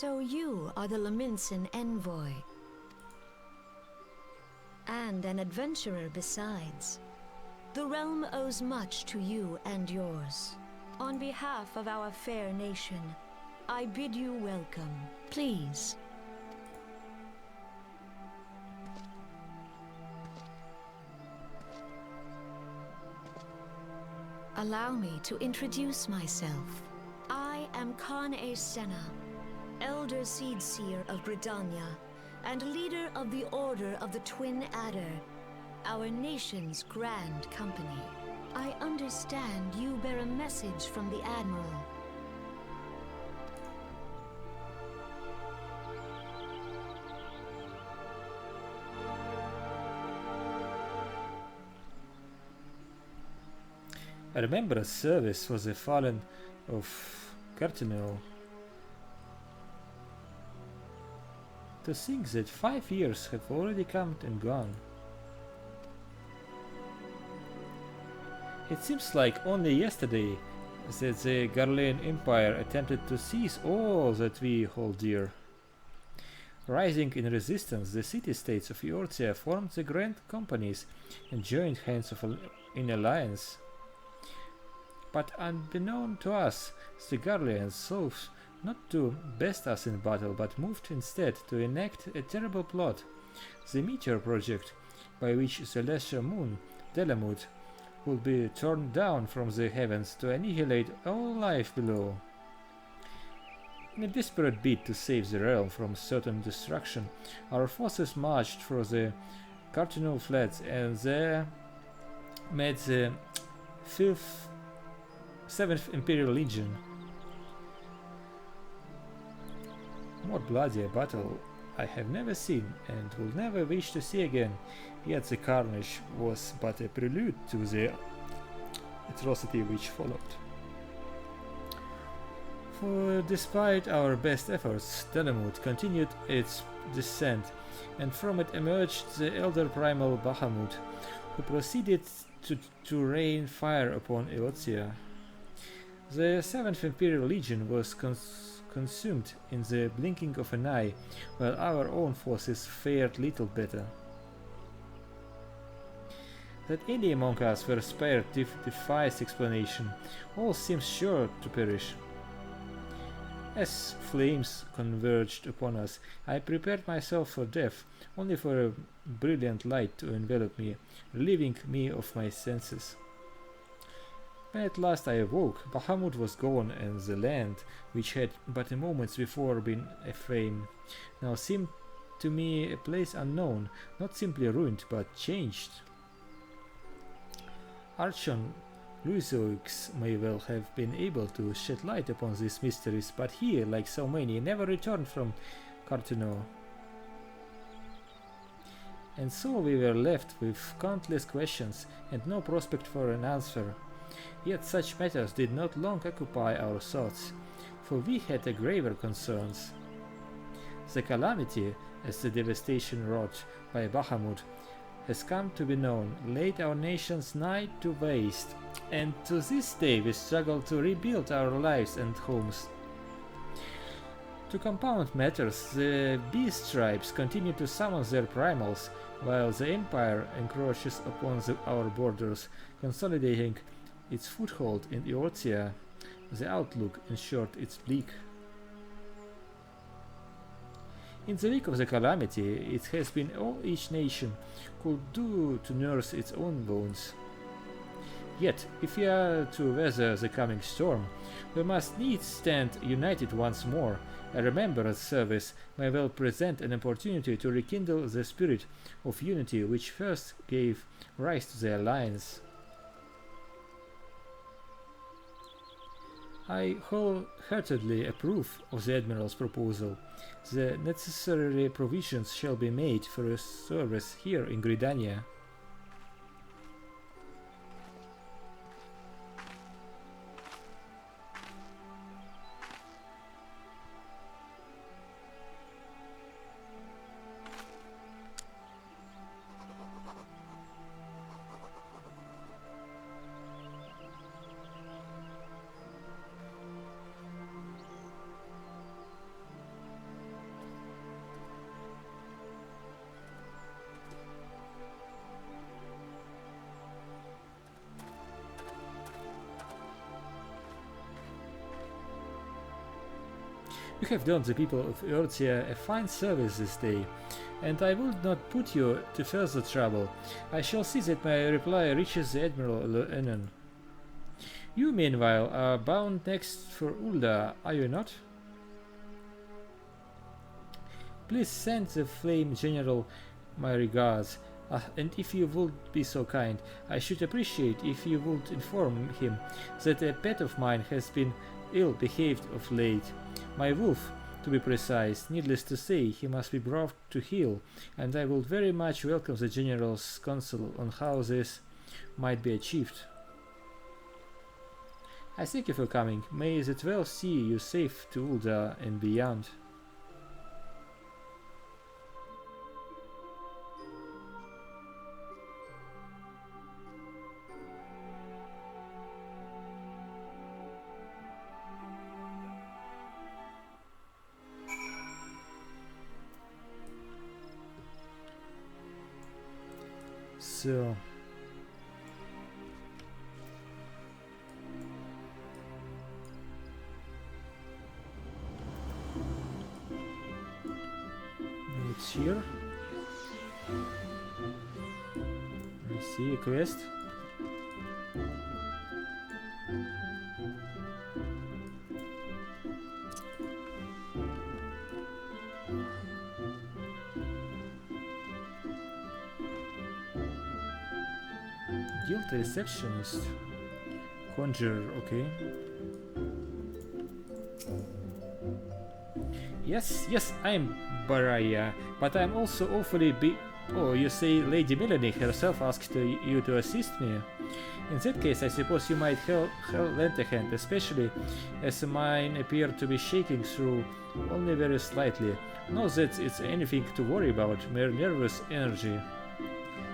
So you are the Laminson envoy. And an adventurer besides. The realm owes much to you and yours. On behalf of our fair nation, I bid you welcome. Please. Allow me to introduce myself. I am Khan A. Senna, Elder Seedseer of Gridania, and leader of the Order of the Twin Adder, our nation's grand company. I understand you bear a message from the Admiral. I remember a service for the fallen of Cartino. To think that 5 years have already come and gone. It seems like only yesterday that the Garlean Empire attempted to seize all that we hold dear. Rising in resistance, the city-states of Eortia formed the Grand Companies and joined hands in alliance. But unbeknown to us, the Garleans sought not to best us in battle, but moved instead to enact a terrible plot, the Meteor Project, by which the lesser moon, Delamut, would be torn down from the heavens to annihilate all life below. In a desperate bid to save the realm from certain destruction, our forces marched through the Cardinal Flats and there met the 7th Imperial Legion. More bloody a battle I have never seen and will never wish to see again, yet the carnage was but a prelude to the atrocity which followed. For despite our best efforts, Delamut continued its descent, and from it emerged the elder primal Bahamut, who proceeded to rain fire upon Eotia. The 7th Imperial Legion was consumed in the blinking of an eye, while our own forces fared little better. That any among us were spared defies explanation. All seems sure to perish. As flames converged upon us, I prepared myself for death, only for a brilliant light to envelop me, relieving me of my senses. When at last I awoke, Bahamut was gone, and the land, which had but a moment before been aflame, now seemed to me a place unknown, not simply ruined, but changed. Archon Luisoix may well have been able to shed light upon these mysteries, but he, like so many, never returned from Cartino. And so we were left with countless questions and no prospect for an answer. Yet such matters did not long occupy our thoughts, for we had a graver concerns. The calamity, as the devastation wrought by Bahamut, has come to be known, laid our nations nigh to waste, and to this day we struggle to rebuild our lives and homes. To compound matters, the beast tribes continue to summon their primals, while the Empire encroaches upon our borders, consolidating its foothold in Eotia. The outlook, in short, is bleak. In the wake of the calamity, it has been all each nation could do to nurse its own wounds. Yet, if we are to weather the coming storm, we must needs stand united once more. A remembrance service may well present an opportunity to rekindle the spirit of unity which first gave rise to the alliance. I wholeheartedly approve of the Admiral's proposal. The necessary provisions shall be made for a service here in Gridania. You have done the people of Earthia a fine service this day, and I will not put you to further trouble. I shall see that my reply reaches the Admiral anon. You, meanwhile, are bound next for Ulda, are you not? Please send the Flame General my regards, and if you would be so kind, I should appreciate if you would inform him that a pet of mine has been ill-behaved of late. My wolf, to be precise. Needless to say, he must be brought to heel, and I would very much welcome the General's counsel on how this might be achieved. I thank you for coming. May the 12 see you safe to Ulda and beyond. So it's here. I see a quest. Guilty receptionist. Conjurer, okay. Yes, I'm Baraya, but I'm also awfully Oh, you say Lady Melanie herself asked you to assist me? In that case, I suppose you might lend a hand, especially as mine appear to be shaking through only very slightly. Not that it's anything to worry about, mere nervous energy.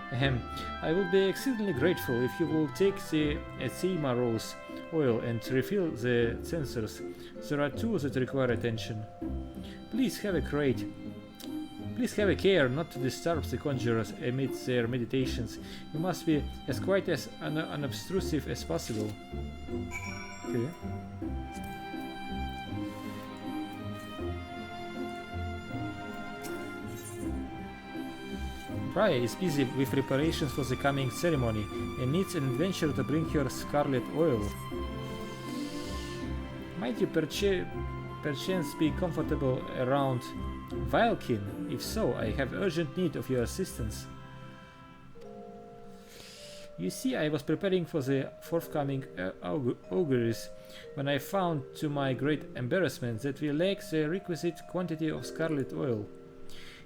I will be exceedingly grateful if you will take the Eczema Rose oil and refill the sensors. There are two that require attention. Please have a care not to disturb the conjurers amidst their meditations. You must be as quiet as unobtrusive as possible. Okay. Raya is busy with preparations for the coming ceremony and needs an adventurer to bring her scarlet oil. Might you perchance be comfortable around Vilkin? If so, I have urgent need of your assistance. You see, I was preparing for the forthcoming auguries when I found, to my great embarrassment, that we lack the requisite quantity of scarlet oil.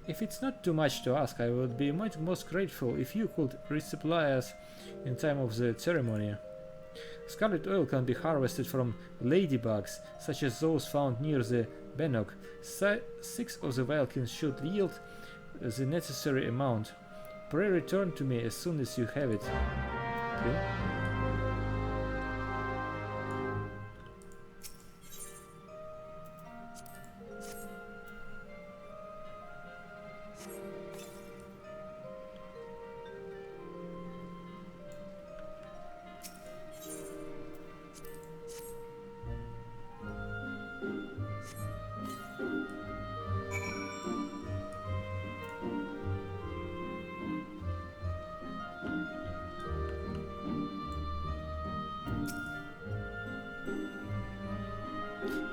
If it's not too much to ask, I would be most grateful if you could resupply us in time of the ceremony. Scarlet oil can be harvested from ladybugs, such as those found near the Bennock. 6 of the Vilkins should yield the necessary amount. Pray return to me as soon as you have it. Okay.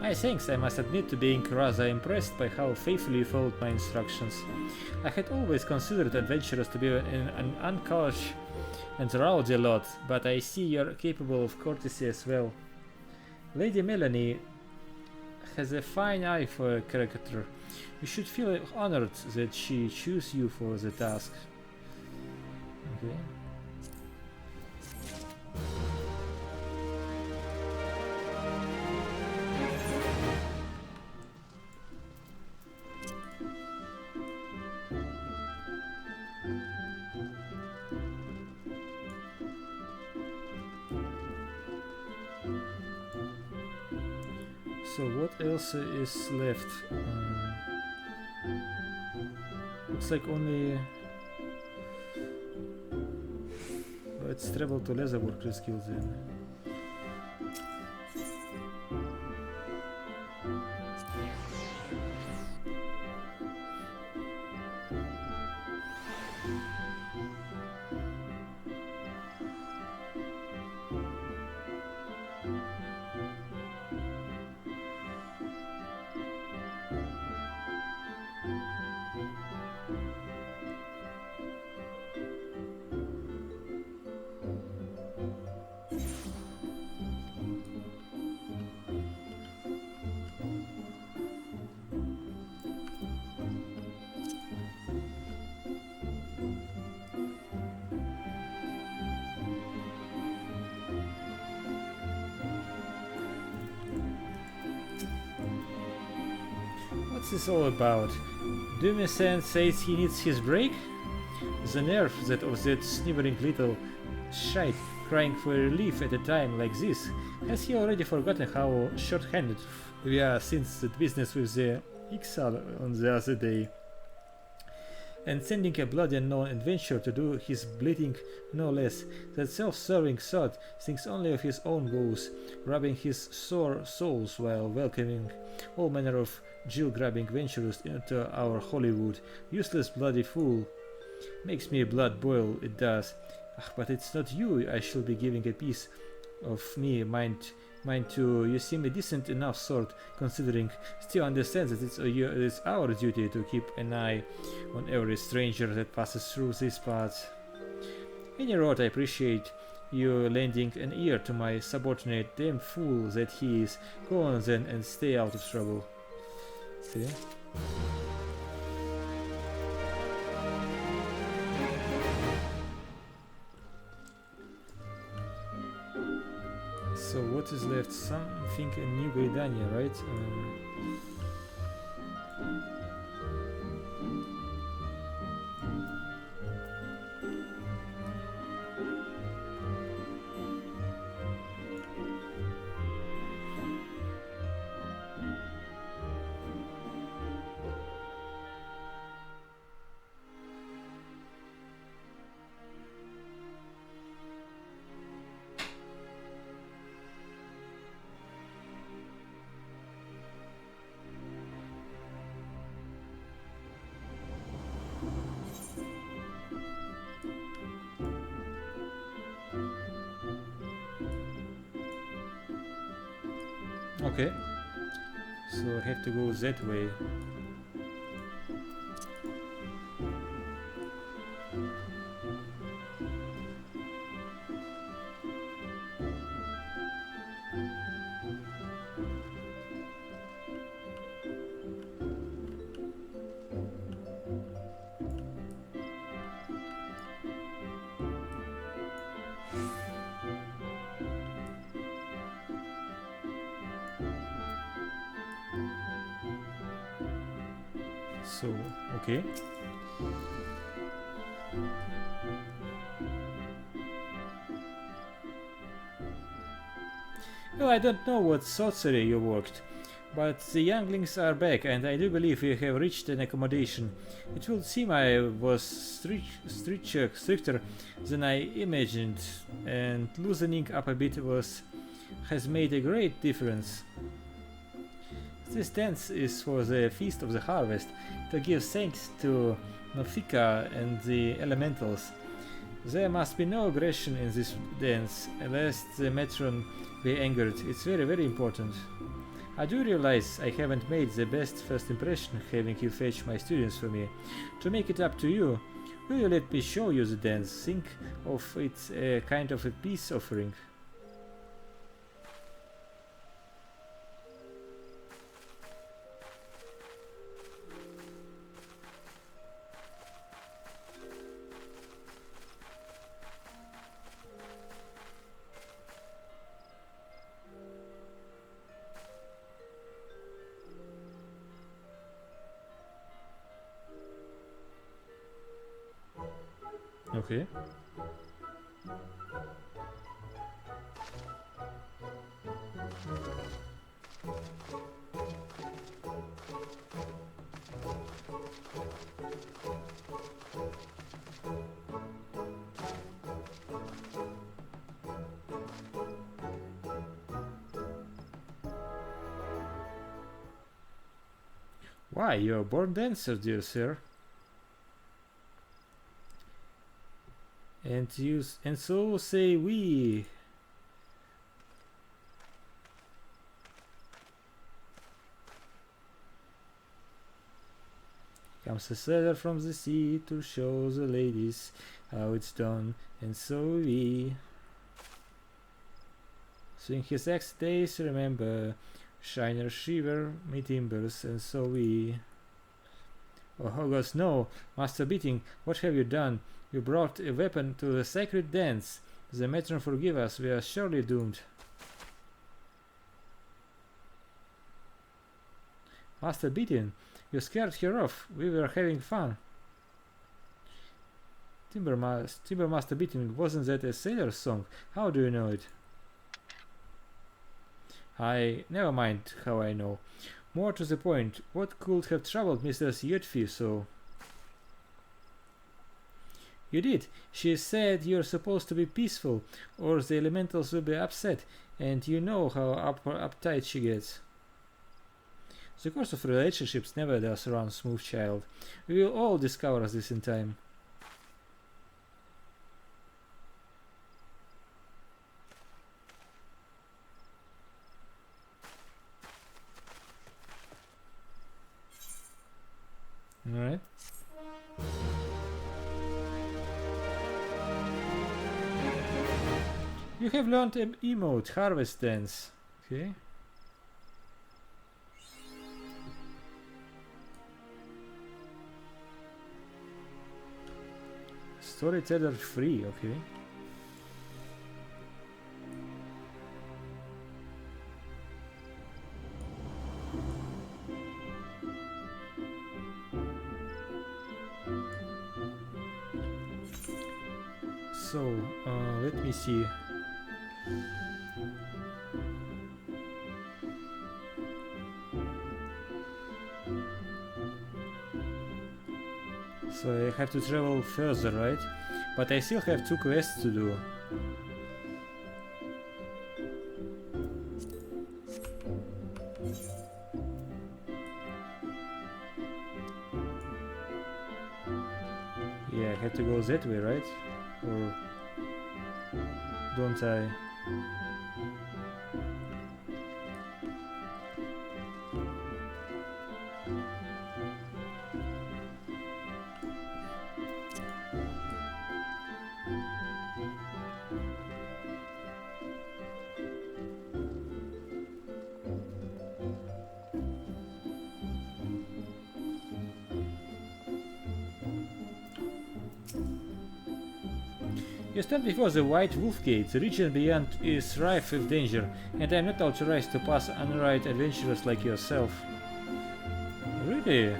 My thanks, I must admit to being rather impressed by how faithfully you followed my instructions. I had always considered adventurers to be an uncouth and rowdy lot, but I see you're capable of courtesy as well. Lady Melanie has a fine eye for a character. You should feel honored that she chose you for the task. Okay. So what else is left? Looks like only... Let's travel to Leatherwork Rescue then. What's this all about? Dumesan says he needs his break? The nerve that of that sniveling little shite crying for relief at a time like this. Has he already forgotten how short-handed we are since that business with the Ixal on the other day? And sending a bloody unknown adventurer to do his bleeding no less. That self-serving sod thinks only of his own woes, rubbing his sore soles while welcoming all manner of Jill-grabbing venturers into our Hollywood. Useless bloody fool. Makes me blood boil, it does. But it's not you I shall be giving a piece of me, mind too. You seem a decent enough sort, considering. Still understand that it's our duty to keep an eye on every stranger that passes through these parts. Any road, I appreciate you lending an ear to my subordinate, damn fool that he is. Go on then and stay out of trouble. See? So what is left? Something in New Britannia, right? Okay, so I have to go that way. So, okay. Well, I don't know what sorcery you worked, but the younglings are back, and I do believe we have reached an accommodation. It would seem I was stricter than I imagined, and loosening up a bit has made a great difference. This dance is for the Feast of the Harvest, to give thanks to Nofika and the elementals. There must be no aggression in this dance, lest the matron be angered. It's very, very important. I do realize I haven't made the best first impression having you fetch my students for me. To make it up to you, will you let me show you the dance? Think of it a kind of a peace offering. Okay. Why, you're a born dancer, dear sir. And so say we. Comes a sailor from the sea to show the ladies how it's done, and so we. Swing his axe days, remember, shiner shiver, me timbers, and so we. Oh gods, no, Master Beating, what have you done? You brought a weapon to the sacred dance. The matron forgive us, we are surely doomed. Master Beating, You scared her off. We were having fun. Timbermaster beating, wasn't that a sailor's song? How do you know it? Never mind how I know. More to the point, what could have troubled Mrs. Yudfi so? You did. She said you're supposed to be peaceful, or the elementals will be upset, and you know how uptight she gets. The course of relationships never does run smooth, child. We will all discover this in time. Alright. You have learned an emote, Harvest Dance. Okay. Storyteller free, okay. So, let me see. So I have to travel further, right? But I still have 2 quests to do. Yeah, I have to go that way, right? Or don't I? You stand before the White Wolf Gate. The region beyond is rife with danger, and I am not authorized to pass unright adventurers like yourself. Really?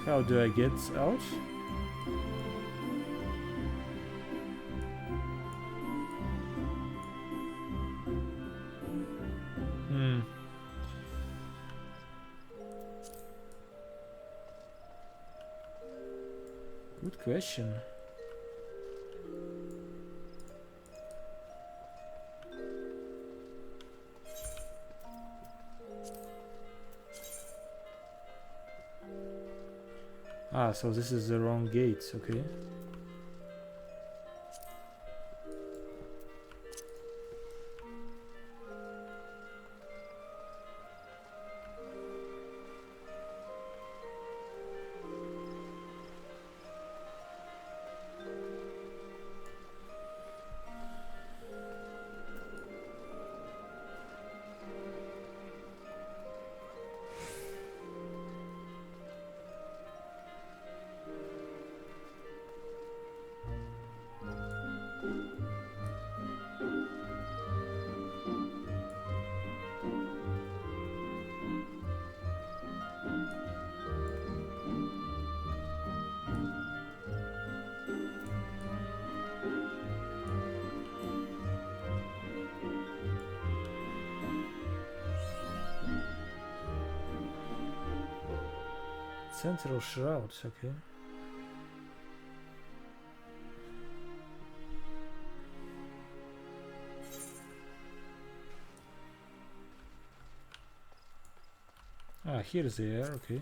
How do I get out? Good question. Ah, so this is the wrong gate, okay. Central shrouds, okay. Ah, here's the air, okay.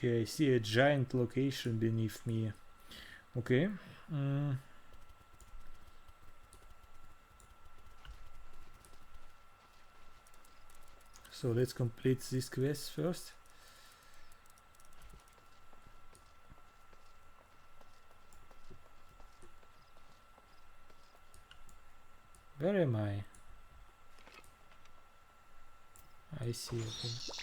Okay, I see a giant location beneath me. Okay. So let's complete this quest first. Where am I? I see, okay.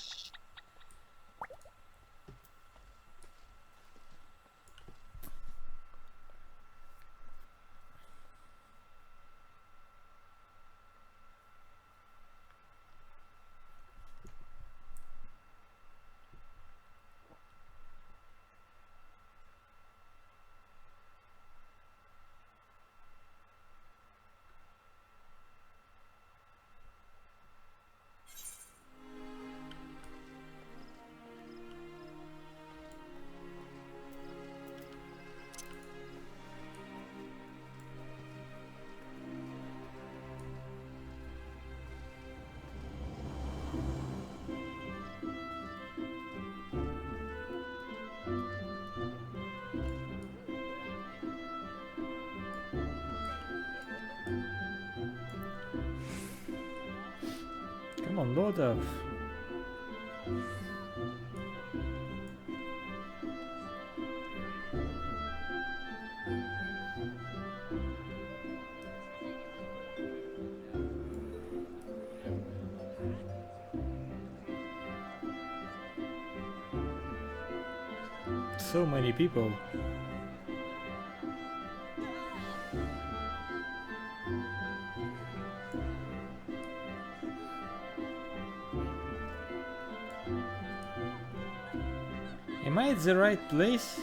Come on, load up. So many people. Am I at the right place?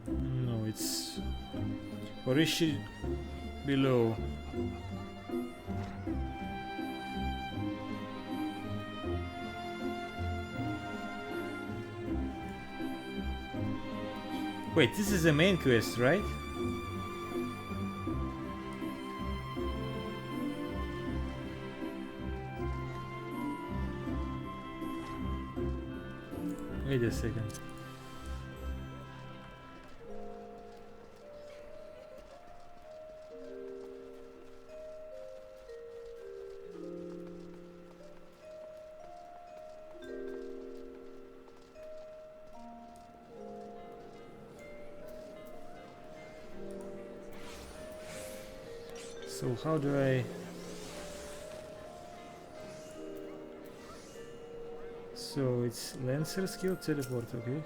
No, it's... Or is she below? Wait, this is the main quest, right? Wait a second. So how do I... So it's Lancer skill, teleport, okay.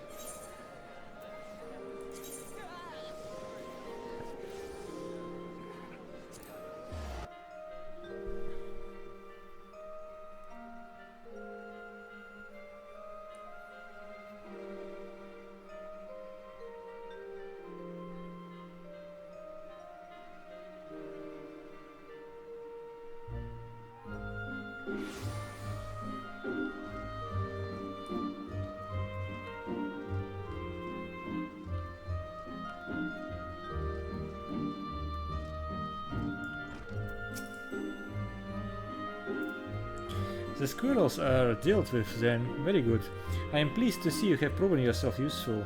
The squirrels are dealt with then, very good. I am pleased to see you have proven yourself useful.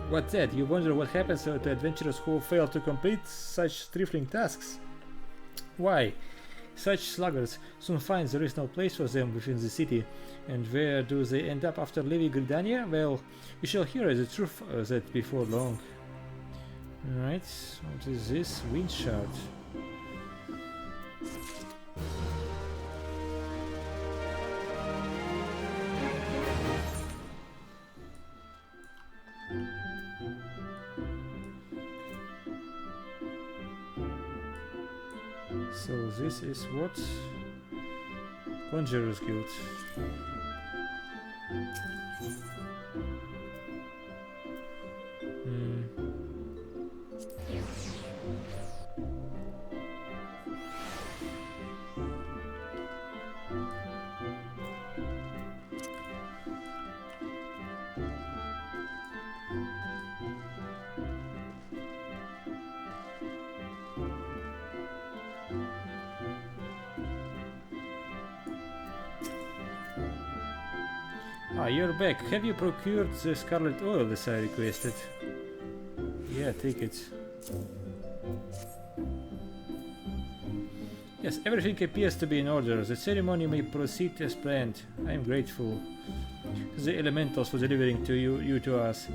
What's that? You wonder what happens to adventurers who fail to complete such trifling tasks? Why? Such sluggards soon find there is no place for them within the city. And where do they end up after leaving Gridania? Well, you shall hear the truth of that before long. Right, what is this? Wind shard. So this is what? Conjurer's Guild. Ah, you're back. Have you procured the scarlet oil as I requested? Yeah, take it. Yes, everything appears to be in order. The ceremony may proceed as planned. I am grateful to the elementals for delivering you to us.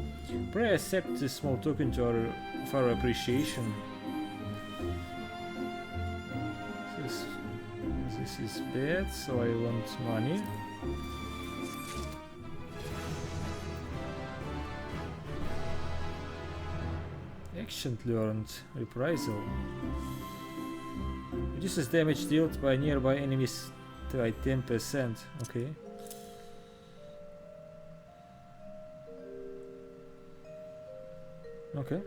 Pray accept this small token of our appreciation. This is bad, so I want money. Action learned. Reprisal. Reduces damage dealt by nearby enemies by 10%. Okay. Okay.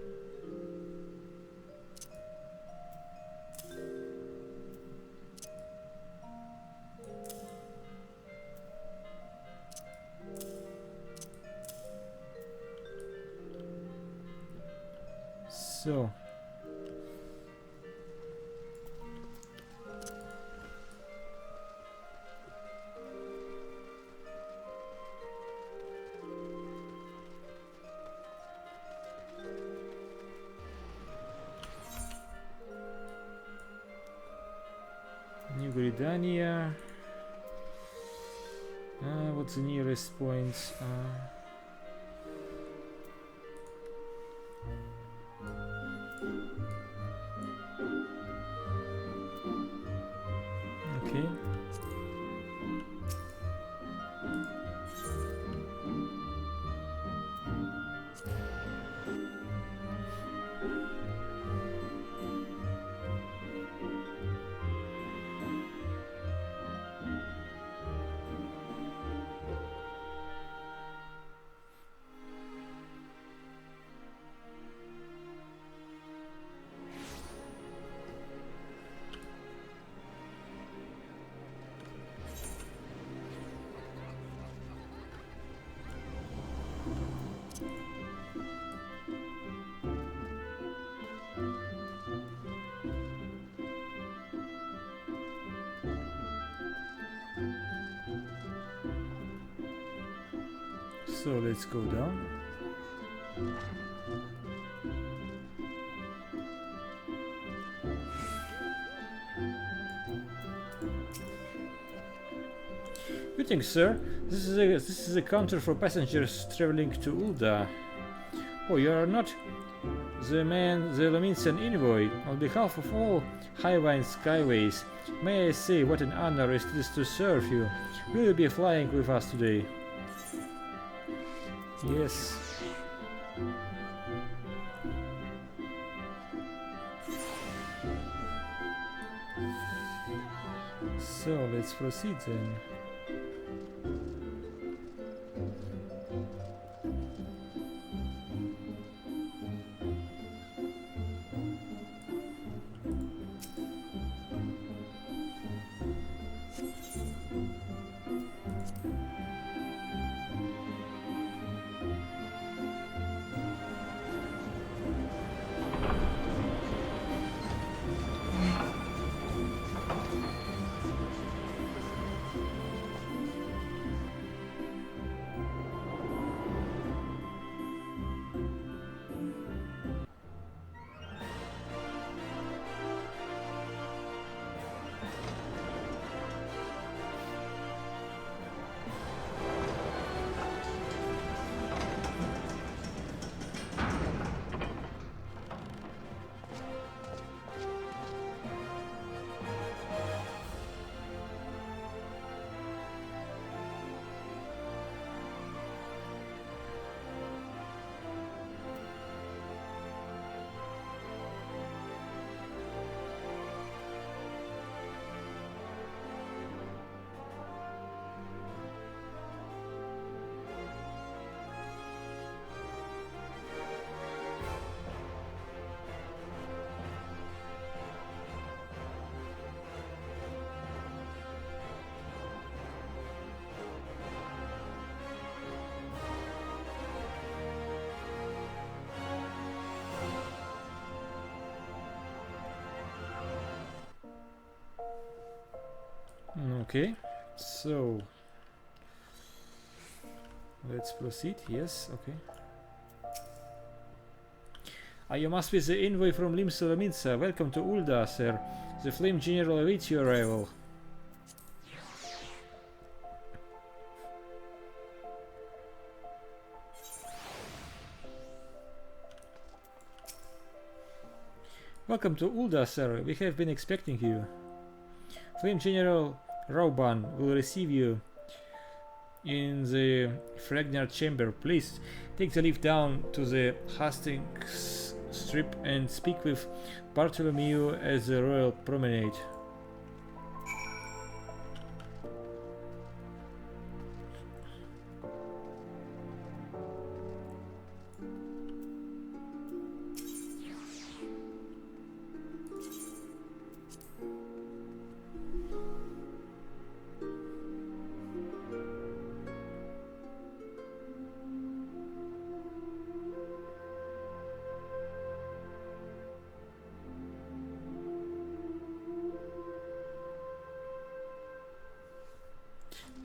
So. New Gridania. What's the nearest point? Okay. So let's go down. Greetings, sir. This is a counter for passengers traveling to Ulda. Oh, you are not the Lominsan envoy. On behalf of all Highwind Skyways, may I say what an honor it is to serve you. Will you be flying with us today? Yes. So let's proceed then. Okay, so Let's proceed. Yes, okay. You must be the envoy from Limsa. Welcome to Ulda, sir. The Flame General awaits your arrival. Welcome to Ulda, sir. We have been expecting you. Flame General Rauban will receive you in the Fragnard chamber. Please take the lift down to the Hastings Strip and speak with Bartholomew at the Royal Promenade.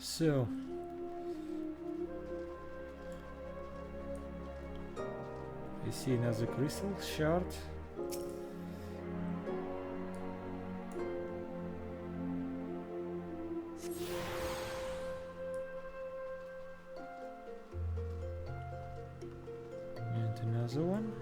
So, I see another crystal shard. And another one.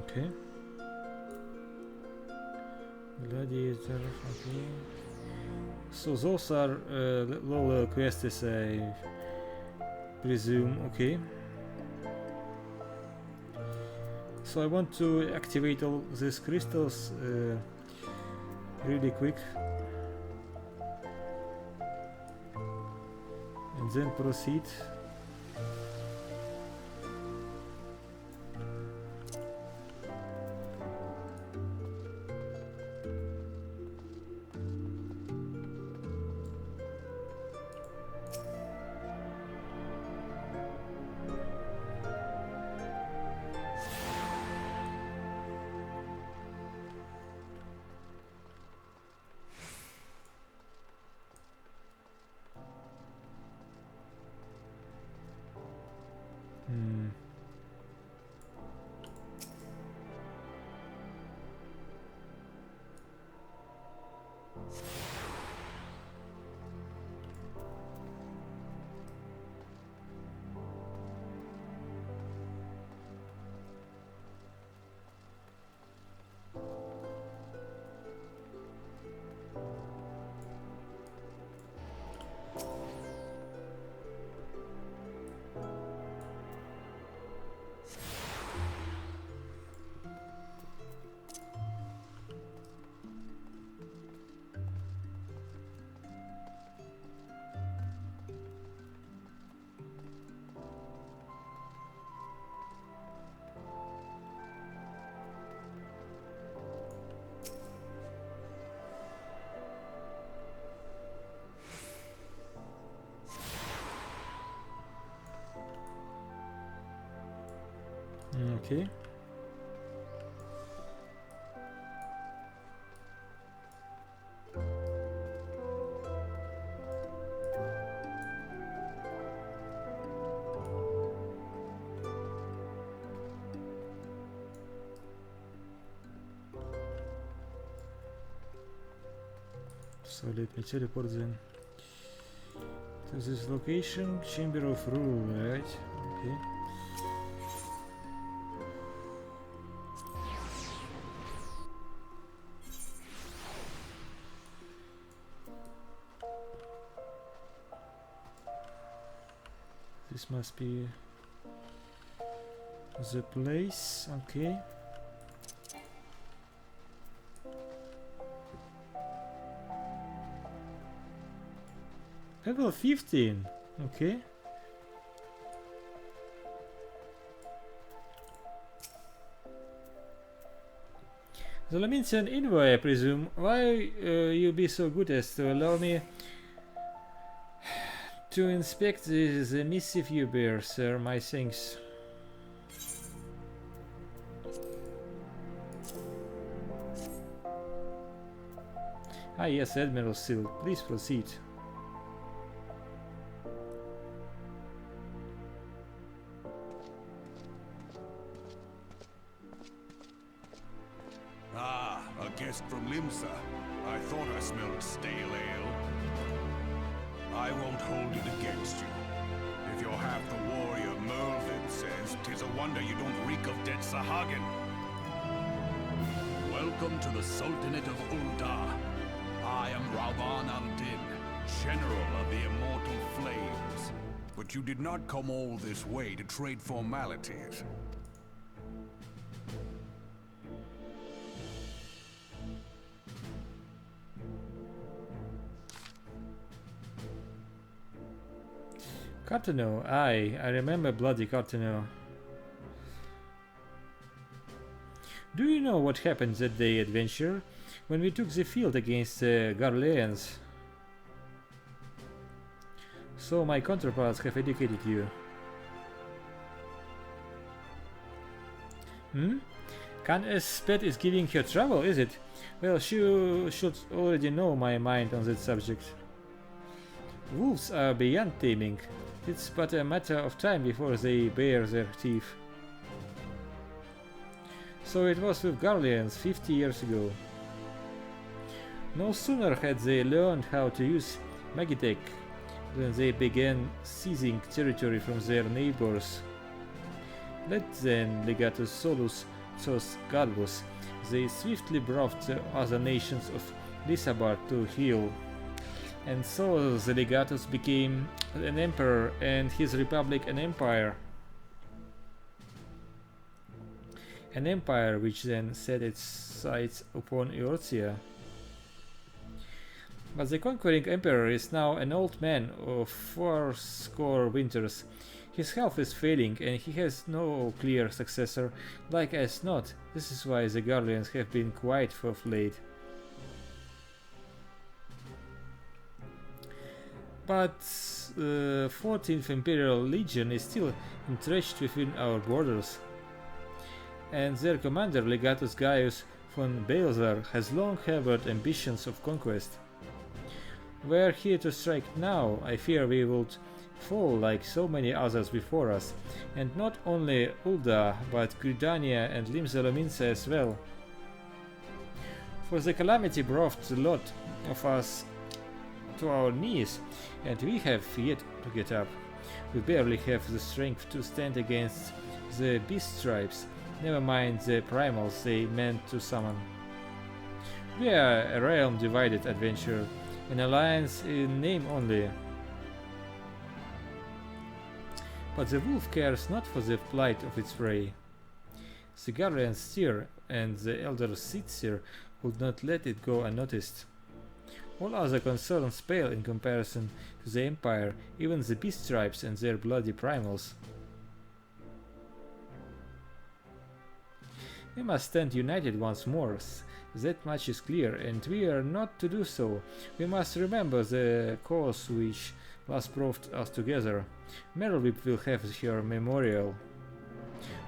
Okay. Gladiator, okay. So those are low quests, I presume. Okay. So I want to activate all these crystals really quick. And then proceed. Okay. So let me teleport then to this location, Chamber of Rule, right? Okay. This must be the place, okay. Level 15. Okay. The Lamentian envoy, I presume. Why you be so good as to allow me to inspect the missive you bear, sir? My thanks. Ah yes, Admiral Seal. Please proceed. Ah, a guest from Limsa. I thought I smelled stale ale. I won't hold it against you. If you're half the warrior Merlin says, 'tis a wonder you don't reek of dead Sahagin. Welcome to the Sultanate of Ul'dah. I am Ravan al-Din, General of the Immortal Flames. But you did not come all this way to trade formalities. Cartano, aye, I remember bloody Cartano. Do you know what happened that day, adventurer, when we took the field against the Garleans? So my counterparts have educated you. Can's pet is giving her trouble, is it? Well, she should already know my mind on that subject. Wolves are beyond taming. It's but a matter of time before they bare their teeth. So it was with Garleans 50 years ago. No sooner had they learned how to use Magitech than they began seizing territory from their neighbors. Led then Legatus Solus Sos Galvus, they swiftly brought the other nations of Lisabar to heel. And so the Legatus became an emperor and his republic an empire. An empire which then set its sights upon Eorzea. But the conquering emperor is now an old man of 40 winters. His health is failing and he has no clear successor, like as not. This is why the Garleans have been quiet of late. But 14th Imperial Legion is still entrenched within our borders, and their commander Legatus Gaius von Balthar has long harbored ambitions of conquest. Were he to strike now, I fear we would fall like so many others before us, and not only Ul'dah, but Gridania and Limsa Lominsa as well. For the calamity brought the lot of us to our knees, and we have yet to get up. We barely have the strength to stand against the beast tribes, never mind the primals they meant to summon. We are a realm divided, adventurer, an alliance in name only. But the wolf cares not for the plight of its prey. The Garlean steer and the elder Sitseer would not let it go unnoticed. All other concerns pale in comparison to the Empire, even the beast tribes and their bloody primals. We must stand united once more, that much is clear, and we are not to do so. We must remember the cause which last brought us together. Merlwyb will have her memorial.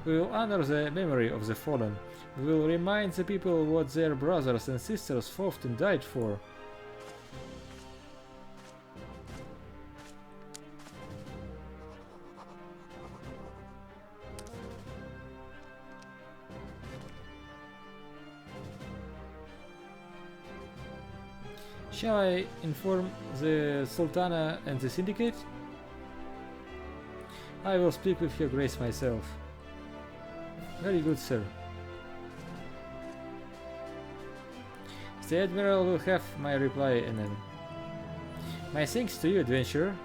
We will honor the memory of the fallen. We will remind the people what their brothers and sisters fought and died for. Shall I inform the Sultana and the Syndicate? I will speak with Your Grace myself. Very good, sir. The Admiral will have my reply, Anan. My thanks to you, adventurer.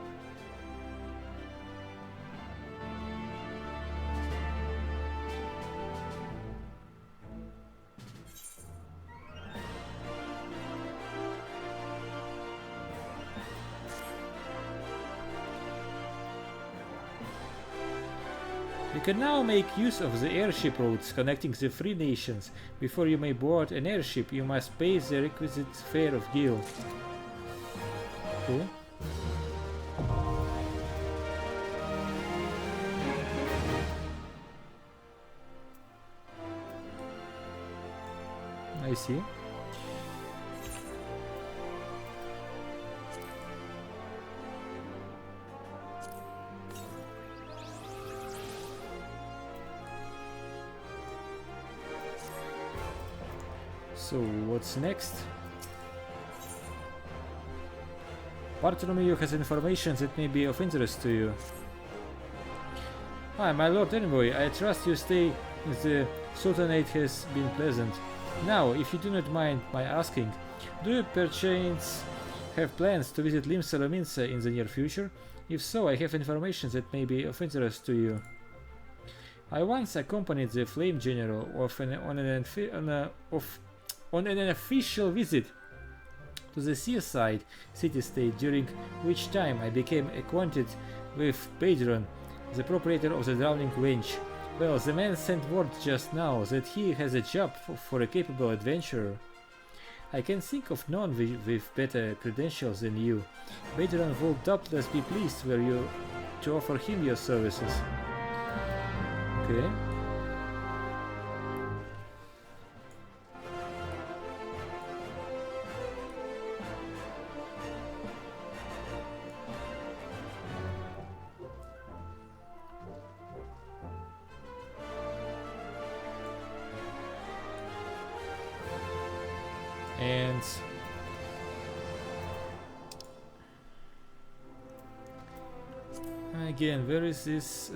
You can now make use of the airship routes connecting the three nations. Before you may board an airship, you must pay the requisite fare of Gil. Okay. I see. So, what's next? Bartholomew has information that may be of interest to you. Hi, my lord envoy, I trust your stay in the Sultanate has been pleasant. Now, if you do not mind my asking, do you perchance have plans to visit Limsa Lominsa in the near future? If so, I have information that may be of interest to you. I once accompanied the Flame General on an official visit to the seaside city-state, during which time I became acquainted with Pedron, the proprietor of the Drowning Wench. Well, the man sent word just now that he has a job for a capable adventurer. I can think of none with better credentials than you. Pedron will doubtless be pleased were you to offer him your services. Okay. And again, where is this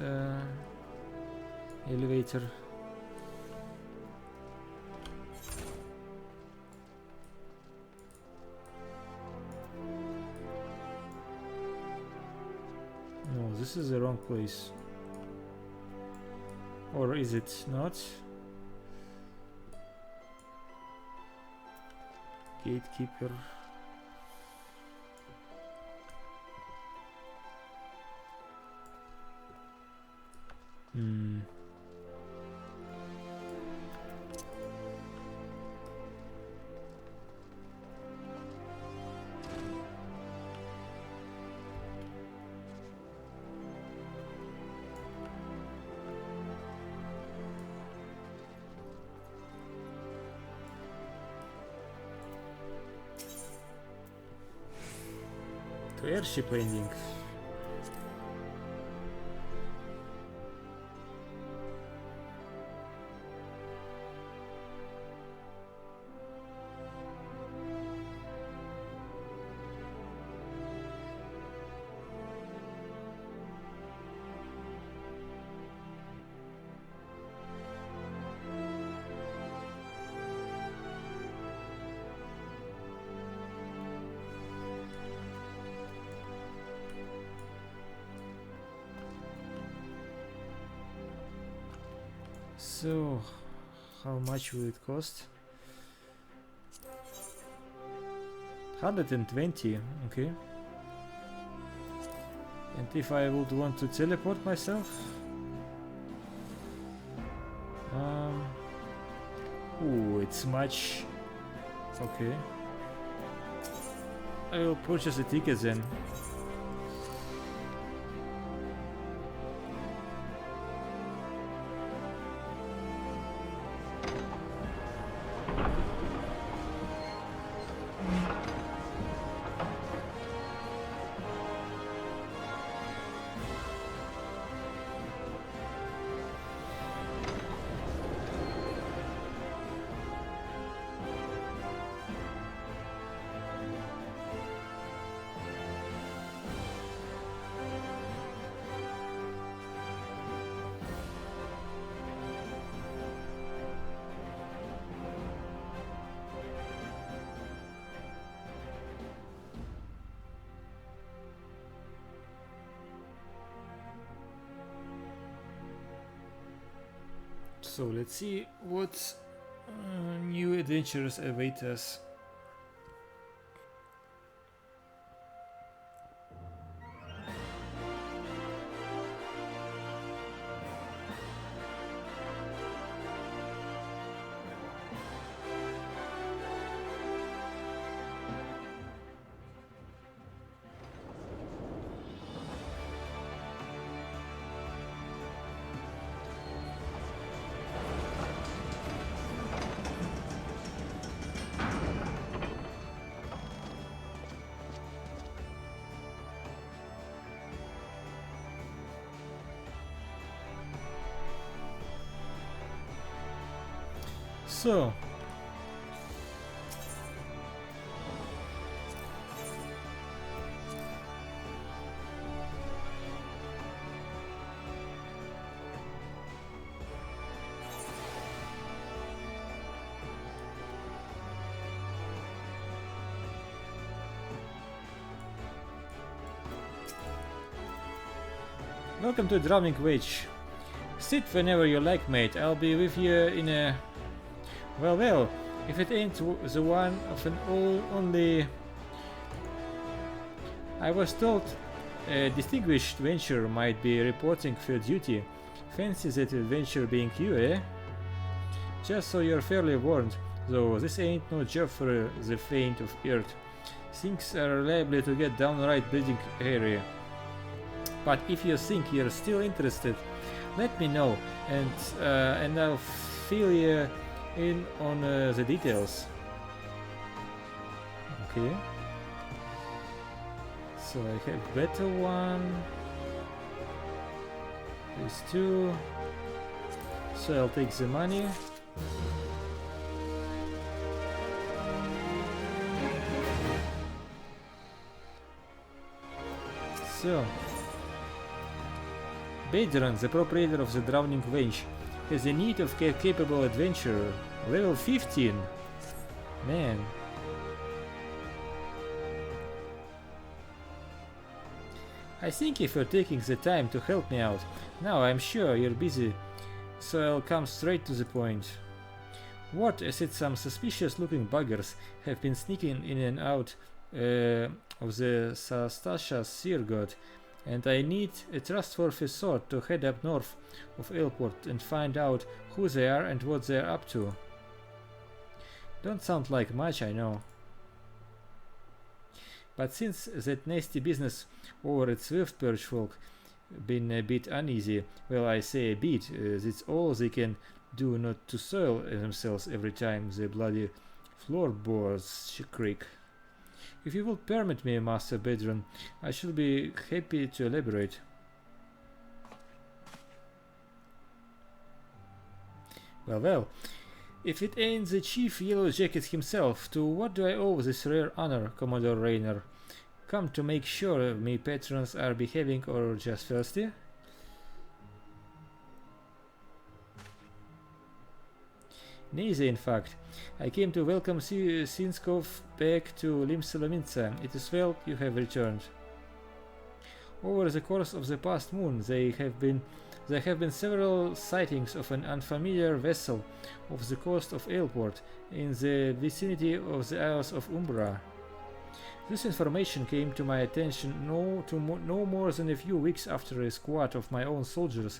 elevator? No, this is the wrong place. Or is it not? Gatekeeper. To airship landing. So, how much will it cost? 120, okay. And if I would want to teleport myself? Ooh, it's much... Okay. I will purchase a ticket then. So let's see what new adventures await us. So. Welcome to Drowning Witch. Sit whenever you like, mate. I'll be with you in a... Well, if it ain't the one of an only... I was told a distinguished venture might be reporting for duty. Fancy that adventure being you, eh? Just so you're fairly warned, though this ain't no job for the faint of earth. Things are liable to get downright bleeding hairy. But if you think you're still interested, let me know, and I'll fill you in on the details. Okay. So I have better one. These two. So I'll take the money. So. Bedron, the proprietor of the Drowning Wench, has a need of a capable adventurer. Level 15. Man. I think if you're taking the time to help me out, now I'm sure you're busy, so I'll come straight to the point. Word is that some suspicious looking buggers have been sneaking in and out of the Sastasha Seer God, and I need a trustworthy sort to head up north of Airport and find out who they are and what they're up to. Don't sound like much, I know. But since that nasty business over at Swiftperch folk been a bit uneasy, well, I say a bit, that's all they can do not to soil themselves every time the bloody floorboards creak. If you will permit me, Master Bedron, I shall be happy to elaborate. Well, if it ain't the Chief Yellow Jacket himself, to what do I owe this rare honor, Commodore Raynor? Come to make sure me patrons are behaving or just thirsty? Neither, in fact. I came to welcome Sinskov back to Limsa. It is well you have returned. Over the course of the past moon, there have been several sightings of an unfamiliar vessel off the coast of Airport in the vicinity of the Isles of Umbra. This information came to my attention no more than a few weeks after a squad of my own soldiers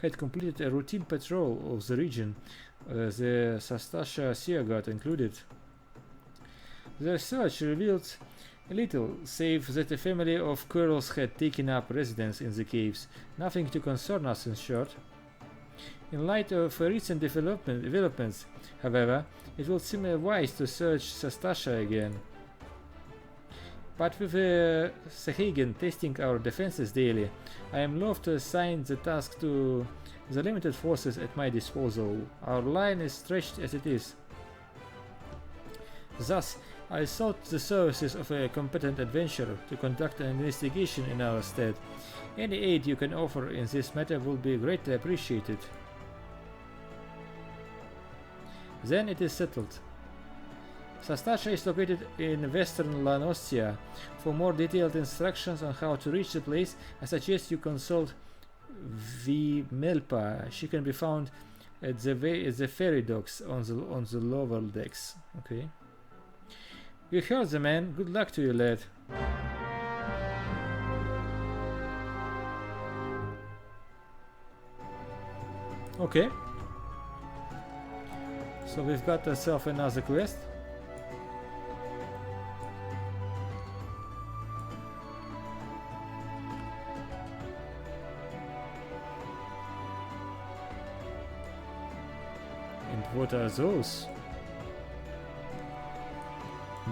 had completed a routine patrol of the region, the Sastasha Seer God included. Their search revealed little, save that a family of Kurls had taken up residence in the caves. Nothing to concern us, in short. In light of recent developments, however, it will seem wise to search Sastasha again. But with Sahagan testing our defenses daily, I am loath to assign the task to the limited forces at my disposal. Our line is stretched as it is. Thus, I sought the services of a competent adventurer to conduct an investigation in our stead. Any aid you can offer in this matter will be greatly appreciated. Then it is settled. Sastasha is located in western La Nostia. For more detailed instructions on how to reach the place, I suggest you consult V. Melpa. She can be found at the ferry docks on the lower decks. Okay. You heard the man. Good luck to you, lad. Okay. So we've got ourselves another quest. And what are those?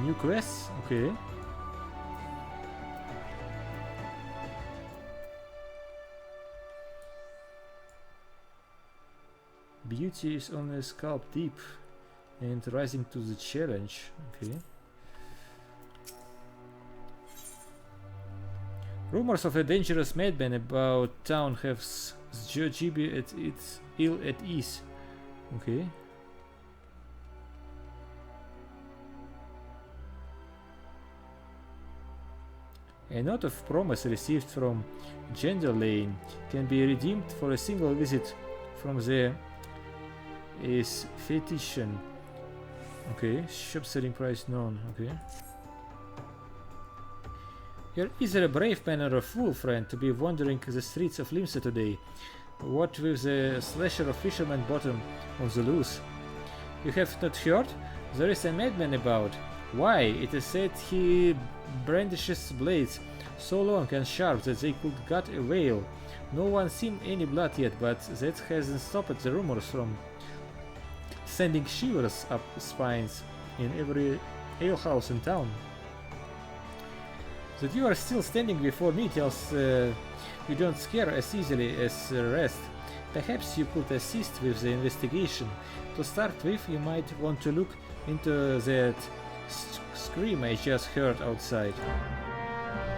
New quests? Okay. Beauty is only scalp deep. and rising to the challenge. Okay. Rumors of a dangerous madman about town have Jojibi at its ill at ease. Okay. A note of promise received from Genderlane can be redeemed for a single visit from the Aesthetician. Okay, shop selling price known. Okay. You're either a brave man or a fool, friend, to be wandering the streets of Limsa today. What with the slasher of Fisherman Bottom on the loose? You have not heard? There is a madman about. Why? It is said he brandishes blades so long and sharp that they could gut a whale. No one seen any blood yet, but that hasn't stopped the rumors from sending shivers up spines in every alehouse in town. That you are still standing before me tells you don't scare as easily as the rest. Perhaps you could assist with the investigation. To start with, you might want to look into that scream I just heard outside.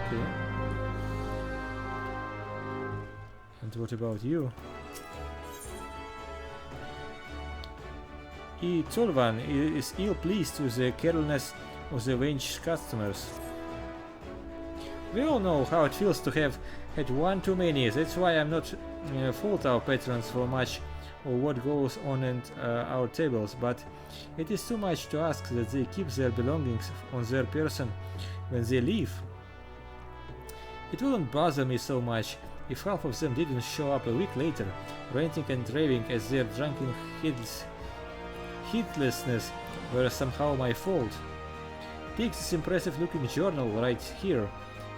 Okay. And what about you? Tolvan is ill pleased with the carelessness of the Venge customers. We all know how it feels to have had one too many. That's why I'm not fault our patrons for much of what goes on at our tables, but it is too much to ask that they keep their belongings on their person when they leave. It wouldn't bother me so much if half of them didn't show up a week later, ranting and raving as their drunken heedlessness were somehow my fault. Take this impressive looking journal right here.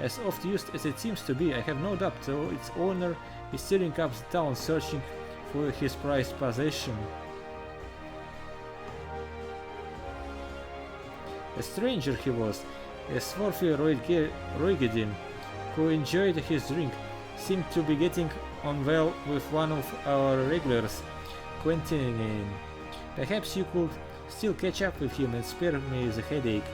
As oft used as it seems to be, I have no doubt its owner is steering up the town searching for his prized possession. A stranger he was, a swarthy Roigedin, who enjoyed his drink, seemed to be getting on well with one of our regulars, Quentin. Perhaps you could still catch up with him and spare me the headache.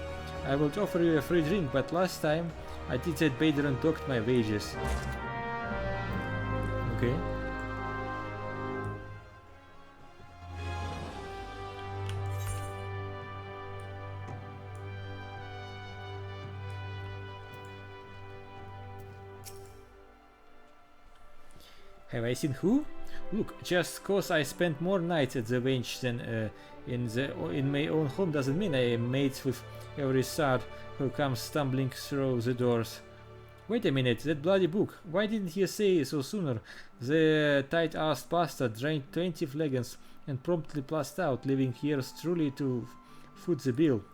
I would offer you a free drink, but last time I did that Badron docked my wages. Okay. Have I seen who? Look, just cause I spent more nights at the bench than in my own home doesn't mean I am mates with every sod who comes stumbling through the doors. Wait a minute, that bloody book. Why didn't you say so sooner? The tight-assed bastard drained 20 flagons and promptly passed out, leaving yours truly to foot the bill.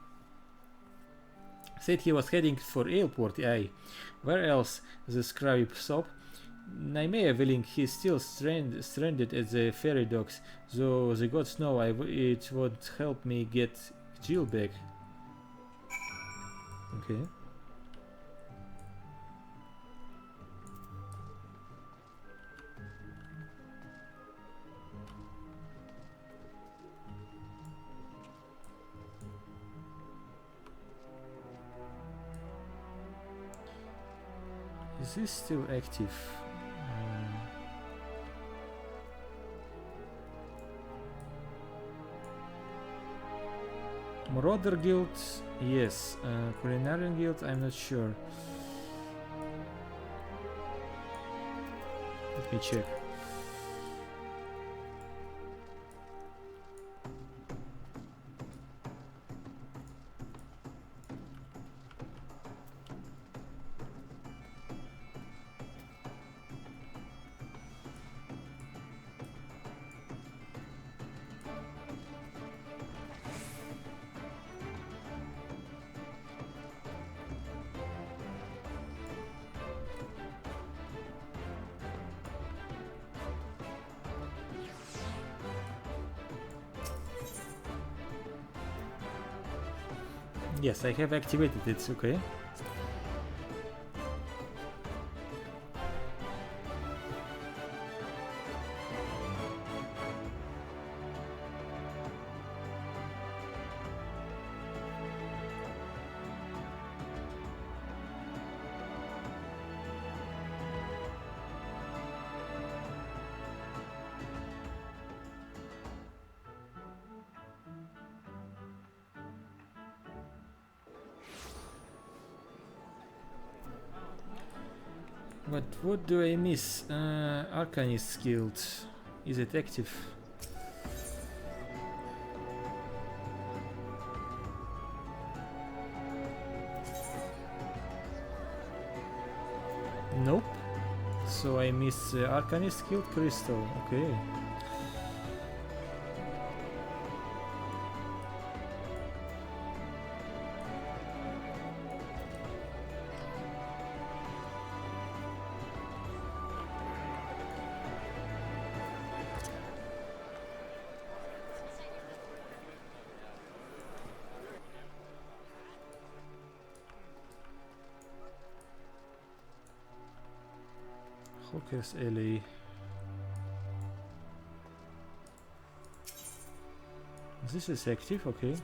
Said he was heading for airport, aye. Where else? The scrubby sop. Naimea willing he's still stranded at the ferry docks, though the gods know it won't help me get Jill back. Okay. Is this still active? Marauder Guild, yes. Culinarian Guild, I'm not sure. Let me check. Yes, I have activated it, okay. But what do I miss? Arcanist Guild. Is it active? Nope. So I miss Arcanist Guild Crystal. Okay. Hawker's Alley. This is active, okay.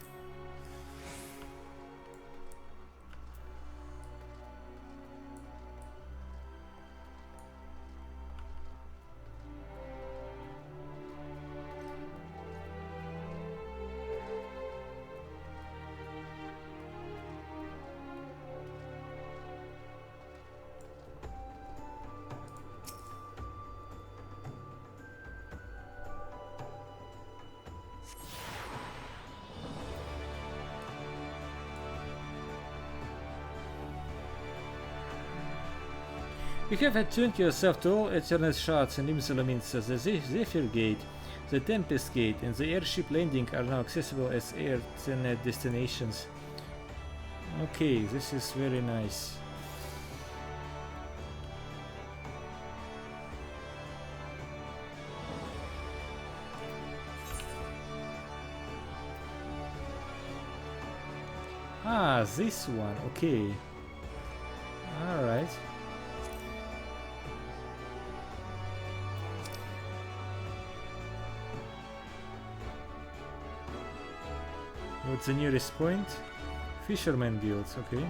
You have attuned yourself to all eternal shards and Limsa, the Zephyr Gate, the Tempest Gate, and the airship landing are now accessible as alternate destinations. Okay, this is very nice. Ah, this one, okay. Alright. What's the nearest point? Fisherman Guilds, okay.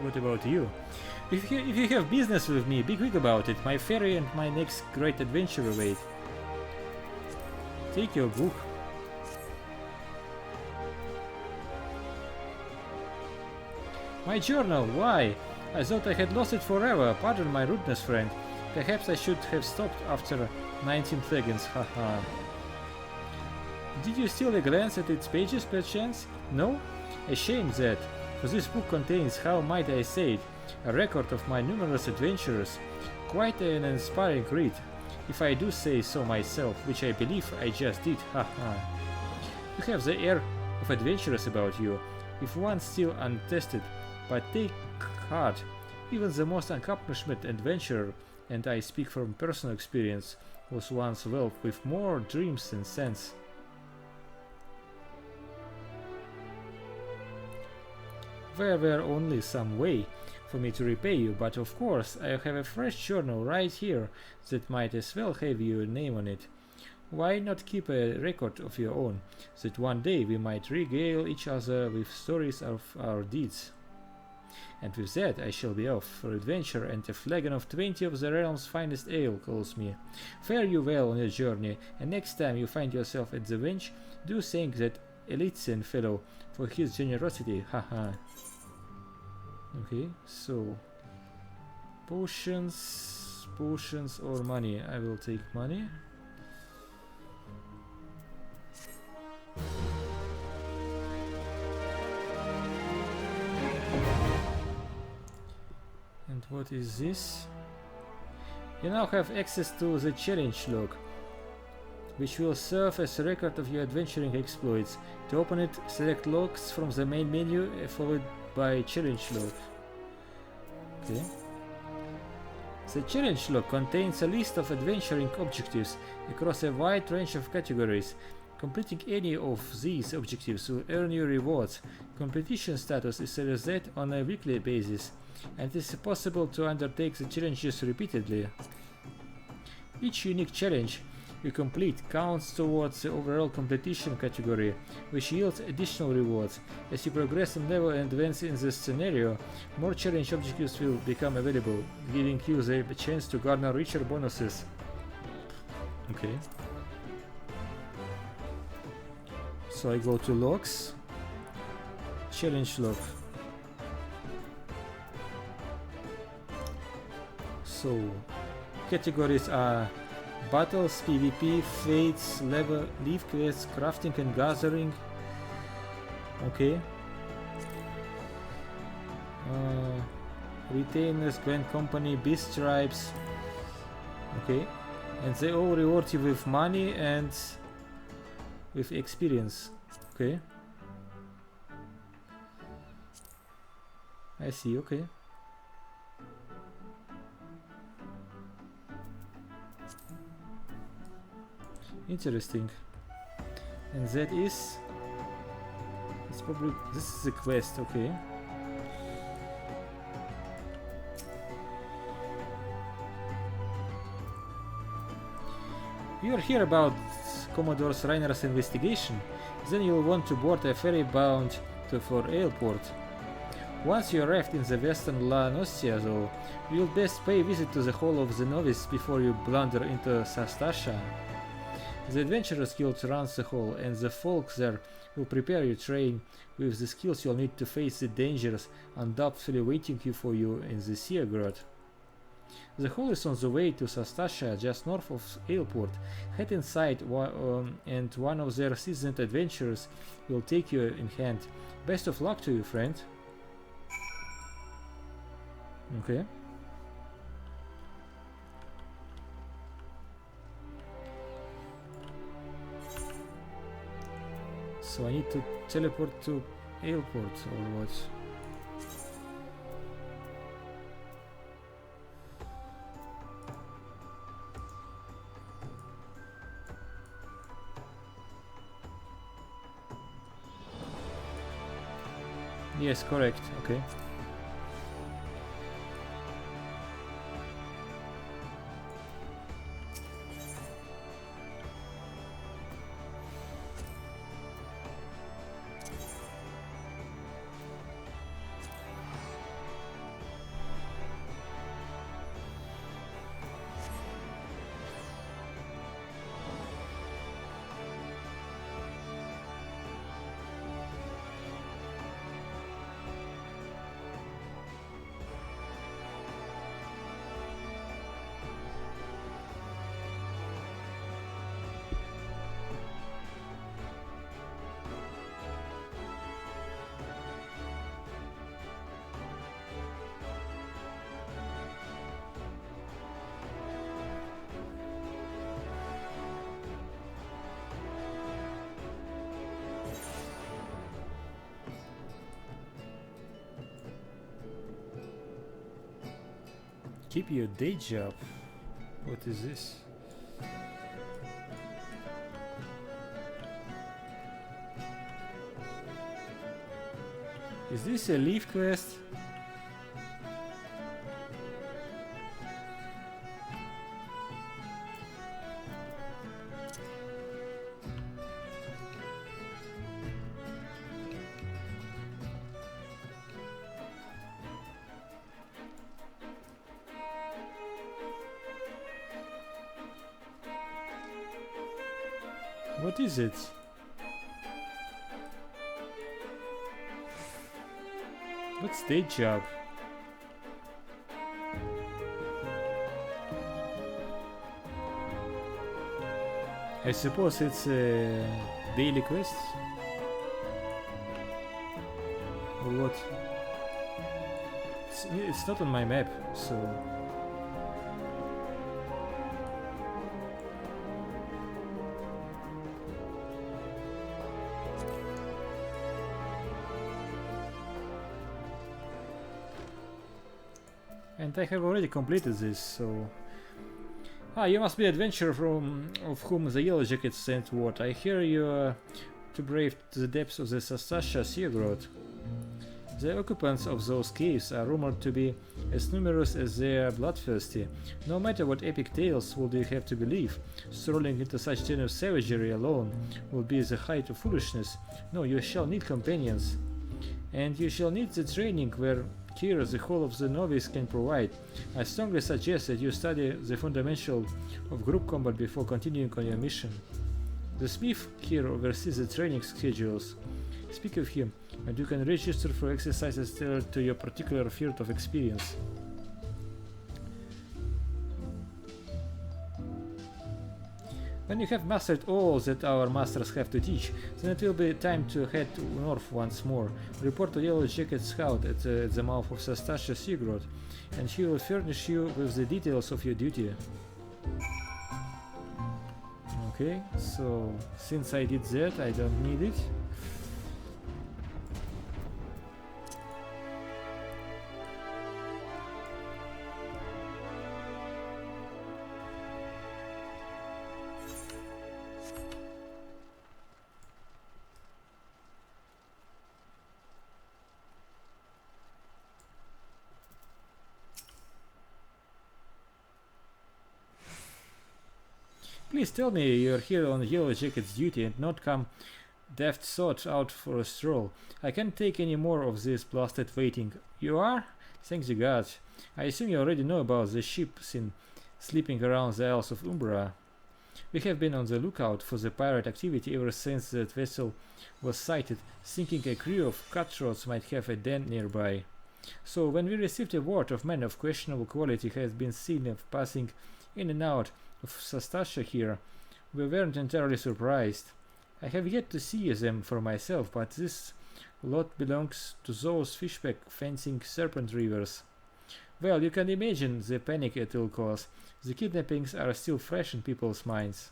What about you? If you have business with me, be quick about it. My ferry and my next great adventure await. Take your book. My journal, why? I thought I had lost it forever. Pardon my rudeness, friend. Perhaps I should have stopped after 19 seconds, haha. Did you steal a glance at its pages, perchance? No? A shame that. For this book contains, how might I say it, a record of my numerous adventures. Quite an inspiring read, if I do say so myself, which I believe I just did, haha. You have the air of adventurous about you, if one still untested, but take heart, even the most accomplished adventurer, and I speak from personal experience, was once well with more dreams than sense. There were only some way for me to repay you, but of course I have a fresh journal right here that might as well have your name on it. Why not keep a record of your own, that one day we might regale each other with stories of our deeds? And with that I shall be off for adventure, and a flagon of 20 of the realm's finest ale calls me. Fare you well on your journey, and next time you find yourself at the bench, do thank that Elitian fellow for his generosity, haha. Okay, so potions or money. I will take money. And what is this? You now have access to the challenge log, which will serve as a record of your adventuring exploits. To open it, select logs from the main menu, followed by challenge log. Okay. The challenge log contains a list of adventuring objectives across a wide range of categories. Completing any of these objectives will earn you rewards. Competition status is reset on a weekly basis, and it is possible to undertake the challenges repeatedly. Each unique challenge you complete counts towards the overall competition category, which yields additional rewards. As you progress in level and advance in the scenario, more challenge objectives will become available, giving you the chance to garner richer bonuses. Okay. So I go to logs, challenge log. So categories are battles, PvP, fates, level, leave quests, crafting and gathering. Okay. Retainers, Grand Company, Beast Tribes. Okay. And they all reward you with money and with experience. Okay. I see, okay. Interesting. And that is... It's probably... This is the quest, okay. You're here about Commodore Reiner's investigation. Then you'll want to board a ferry bound for Ailport. Once you arrived in the western La Nostia, though, you'll best pay a visit to the Hall of the Novice before you blunder into Sastasha. The Adventurers Guild runs the hall, and the folk there will prepare your train with the skills you'll need to face the dangers undoubtedly waiting for you in the Seagrad. The hall is on the way to Sastasha, just north of Ailport. Head inside, and one of their seasoned adventurers will take you in hand. Best of luck to you, friend. Okay. So I need to teleport to Ailport or what? Yes, correct. Okay. Keep your day job. What is this? Is this a leaf quest? What is it? What's day job? I suppose it's a daily quest? Or what? It's not on my map, so... And I have already completed this, so Ah, you must be adventurer from of whom the Yellow Jackets sent word. I hear you to brave the depths of the Sastasha Sea Grot. The occupants of those caves are rumored to be as numerous as they are bloodthirsty. No matter what epic tales would you have to believe, strolling into such den of savagery alone would be the height of foolishness. No, you shall need companions. And you shall need the training where here the whole of the novice can provide. I strongly suggest that you study the fundamentals of group combat before continuing on your mission. The smith here oversees the training schedules. Speak of him, and you can register for exercises tailored to your particular field of experience. When you have mastered all that our masters have to teach, then it will be time to head north once more. Report to Yellow Jacket Scout at the mouth of Sastasha Sea Grot, and he will furnish you with the details of your duty. Okay, so since I did that, I don't need it. Please tell me you're here on Yellow Jacket's duty and not come daft thought out for a stroll. I can't take any more of this blasted waiting. You are? Thank the gods. I assume you already know about the ship seen sleeping around the Isles of Umbra. We have been on the lookout for the pirate activity ever since that vessel was sighted, thinking a crew of cutthroats might have a den nearby. So when we received a word of men of questionable quality has been seen of passing in and out of Sastasha here, we weren't entirely surprised. I have yet to see them for myself, but this lot belongs to those fishback fencing serpent rivers. Well, you can imagine the panic it will cause. The kidnappings are still fresh in people's minds.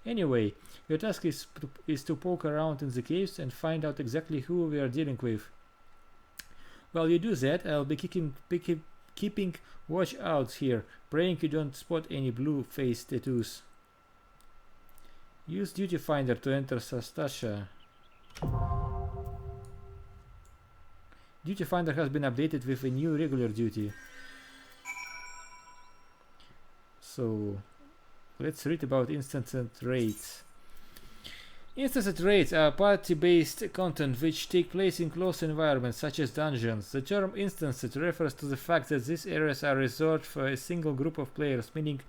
Anyway, your task is to poke around in the caves and find out exactly who we are dealing with. While you do that, I'll be keeping watch out here, praying you don't spot any blue face tattoos. Use Duty Finder to enter Sastasha. Duty Finder has been updated with a new regular duty. So let's read about instance raids. Instance raids are party-based content which take place in closed environments such as dungeons. The term instance refers to the fact that these areas are reserved for a single group of players, meaning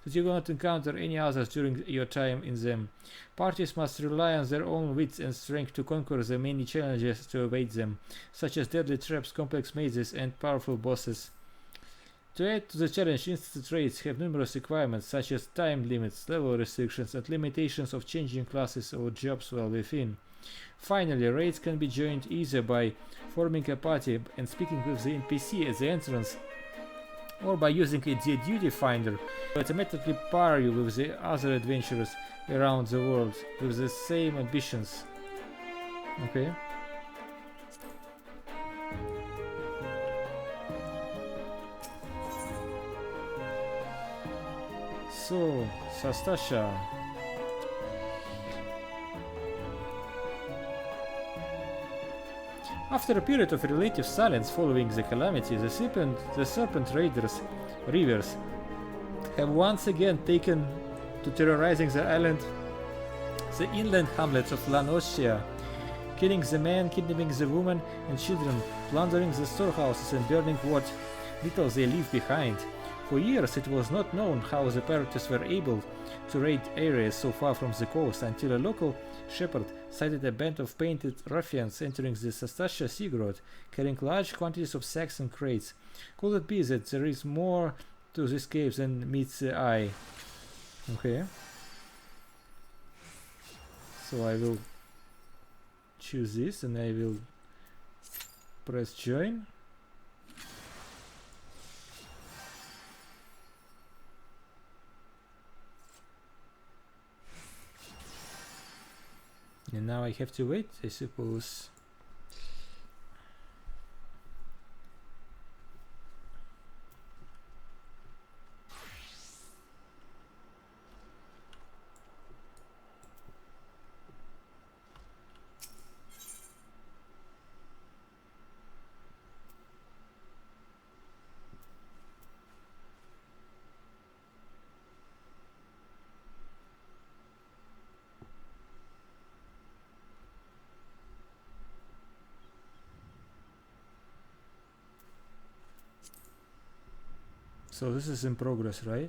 that you will not encounter any others during your time in them. Parties must rely on their own wits and strength to conquer the many challenges to evade them, such as deadly traps, complex mazes, and powerful bosses. To add to the challenge, instance raids have numerous requirements such as time limits, level restrictions, and limitations of changing classes or jobs while within. Finally, raids can be joined either by forming a party and speaking with the NPC at the entrance, or by using a Duty Finder to automatically pair you with the other adventurers around the world with the same ambitions. Okay. So, Sastasha. After a period of relative silence following the calamity, the serpent raiders rivers have once again taken to terrorizing the island, the inland hamlets of Lanostia, killing the men, kidnapping the women and children, plundering the storehouses and burning what little they leave behind. For years it was not known how the pirates were able to raid areas so far from the coast until a local shepherd sighted a band of painted ruffians entering the Sastasha Sea Grot, carrying large quantities of sacks and crates. Could it be that there is more to this cave than meets the eye? Okay. So I will choose this and I will press join. And now I have to wait, I suppose. So this is in progress, right?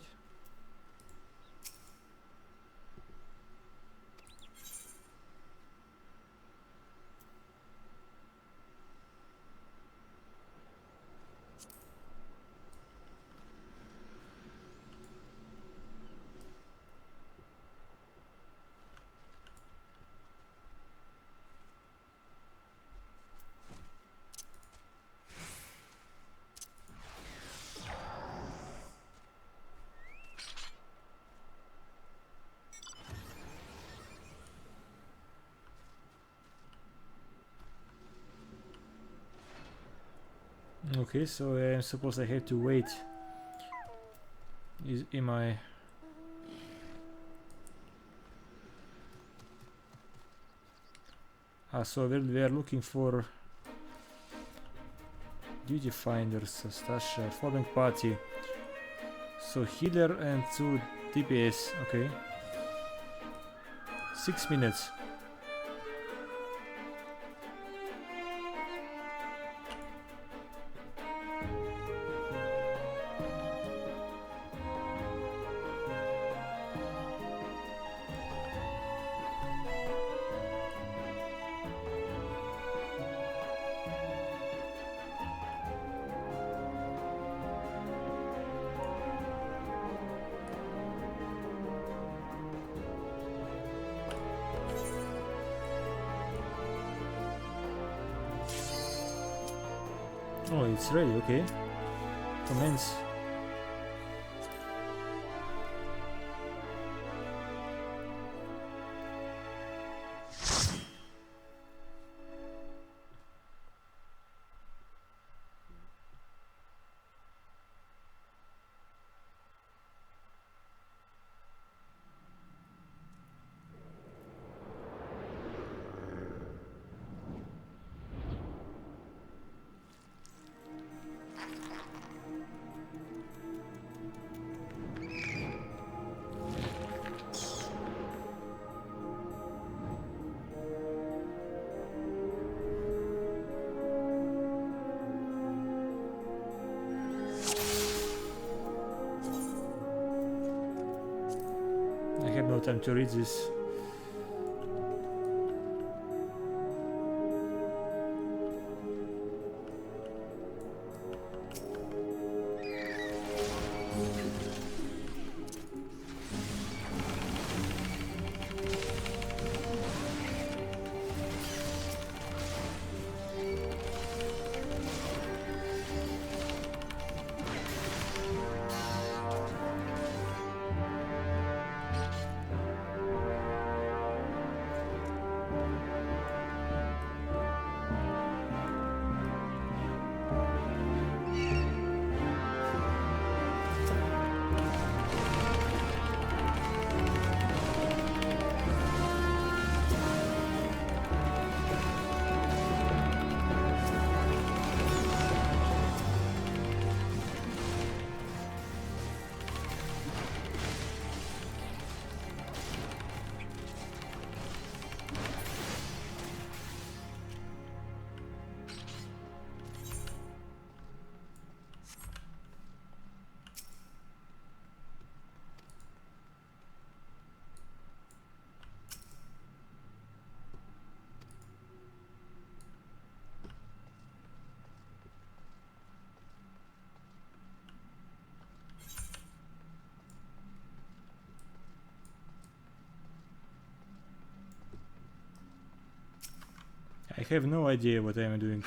Okay, so I suppose I have to wait. Am I... so we are looking for duty finders, Stasha, forming party. So healer and 2 DPS, okay. 6 minutes. Oh, it's ready, okay. Commence. I have no time to read this. I have no idea what I am doing.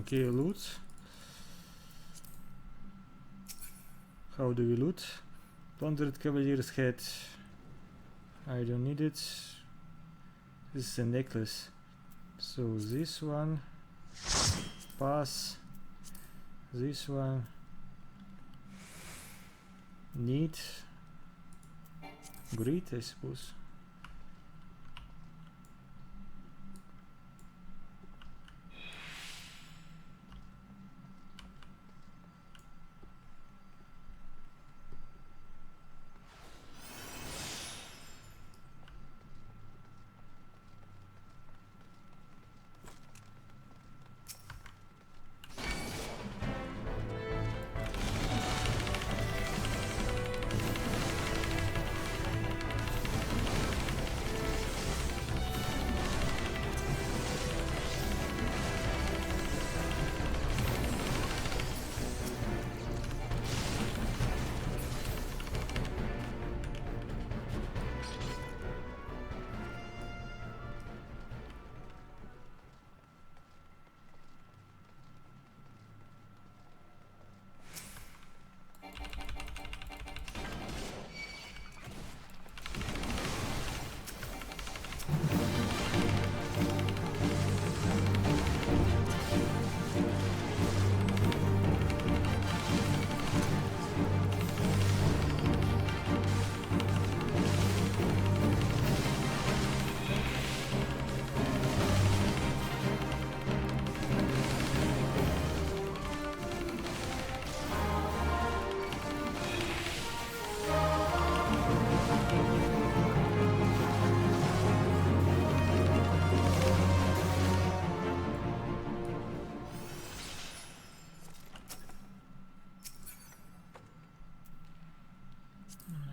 Okay, loot. How do we loot? Plundered Cavalier's head. I don't need it. This is a necklace. So this one. Pass. This one. Need. Great, I suppose.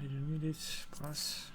I don't need it. Pass.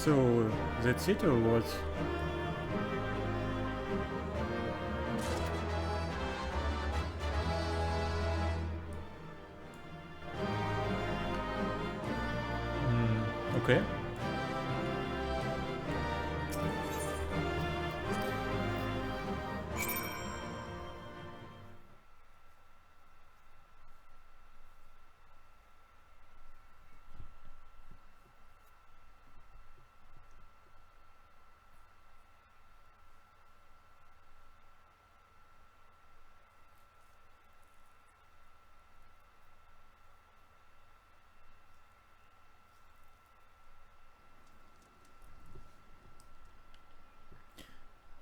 So that's it or what? Okay.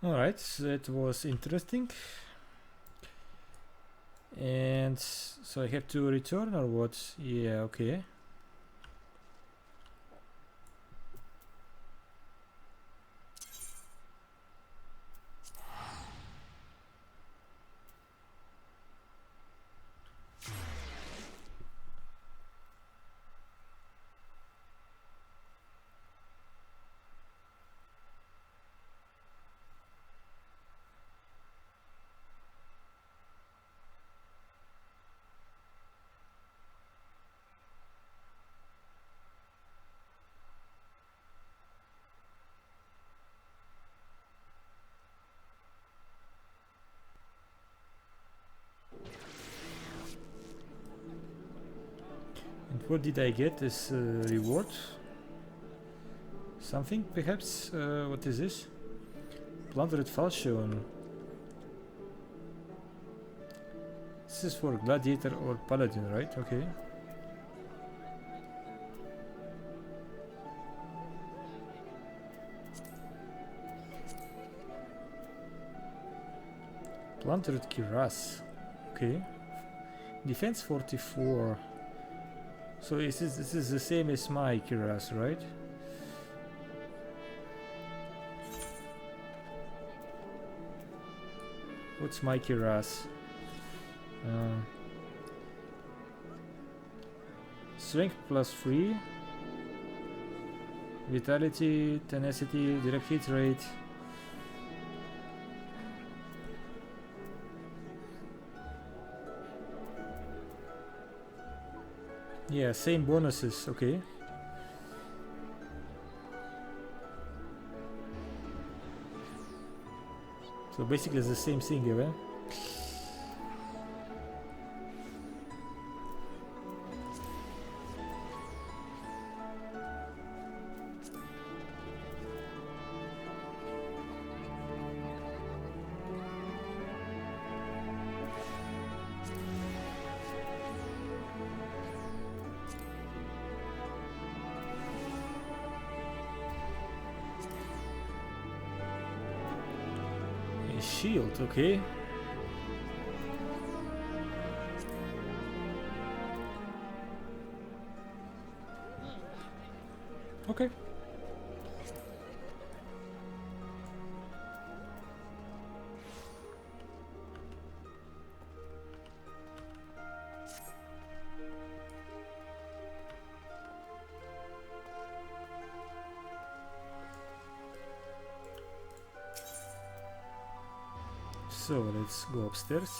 Alright, that was interesting. And so I have to return or what? Yeah, okay. And what did I get as reward? Something perhaps? What is this? Plundered falchion. This is for gladiator or paladin, right? Okay. Plundered cuirass. Okay. Defense 44. So this is the same as my cuirass, right? What's my cuirass? Strength +3, vitality, tenacity, direct hit rate. Yeah, same bonuses, okay. So basically it's the same thing here, eh? Shield, okay. Okay. So let's go upstairs.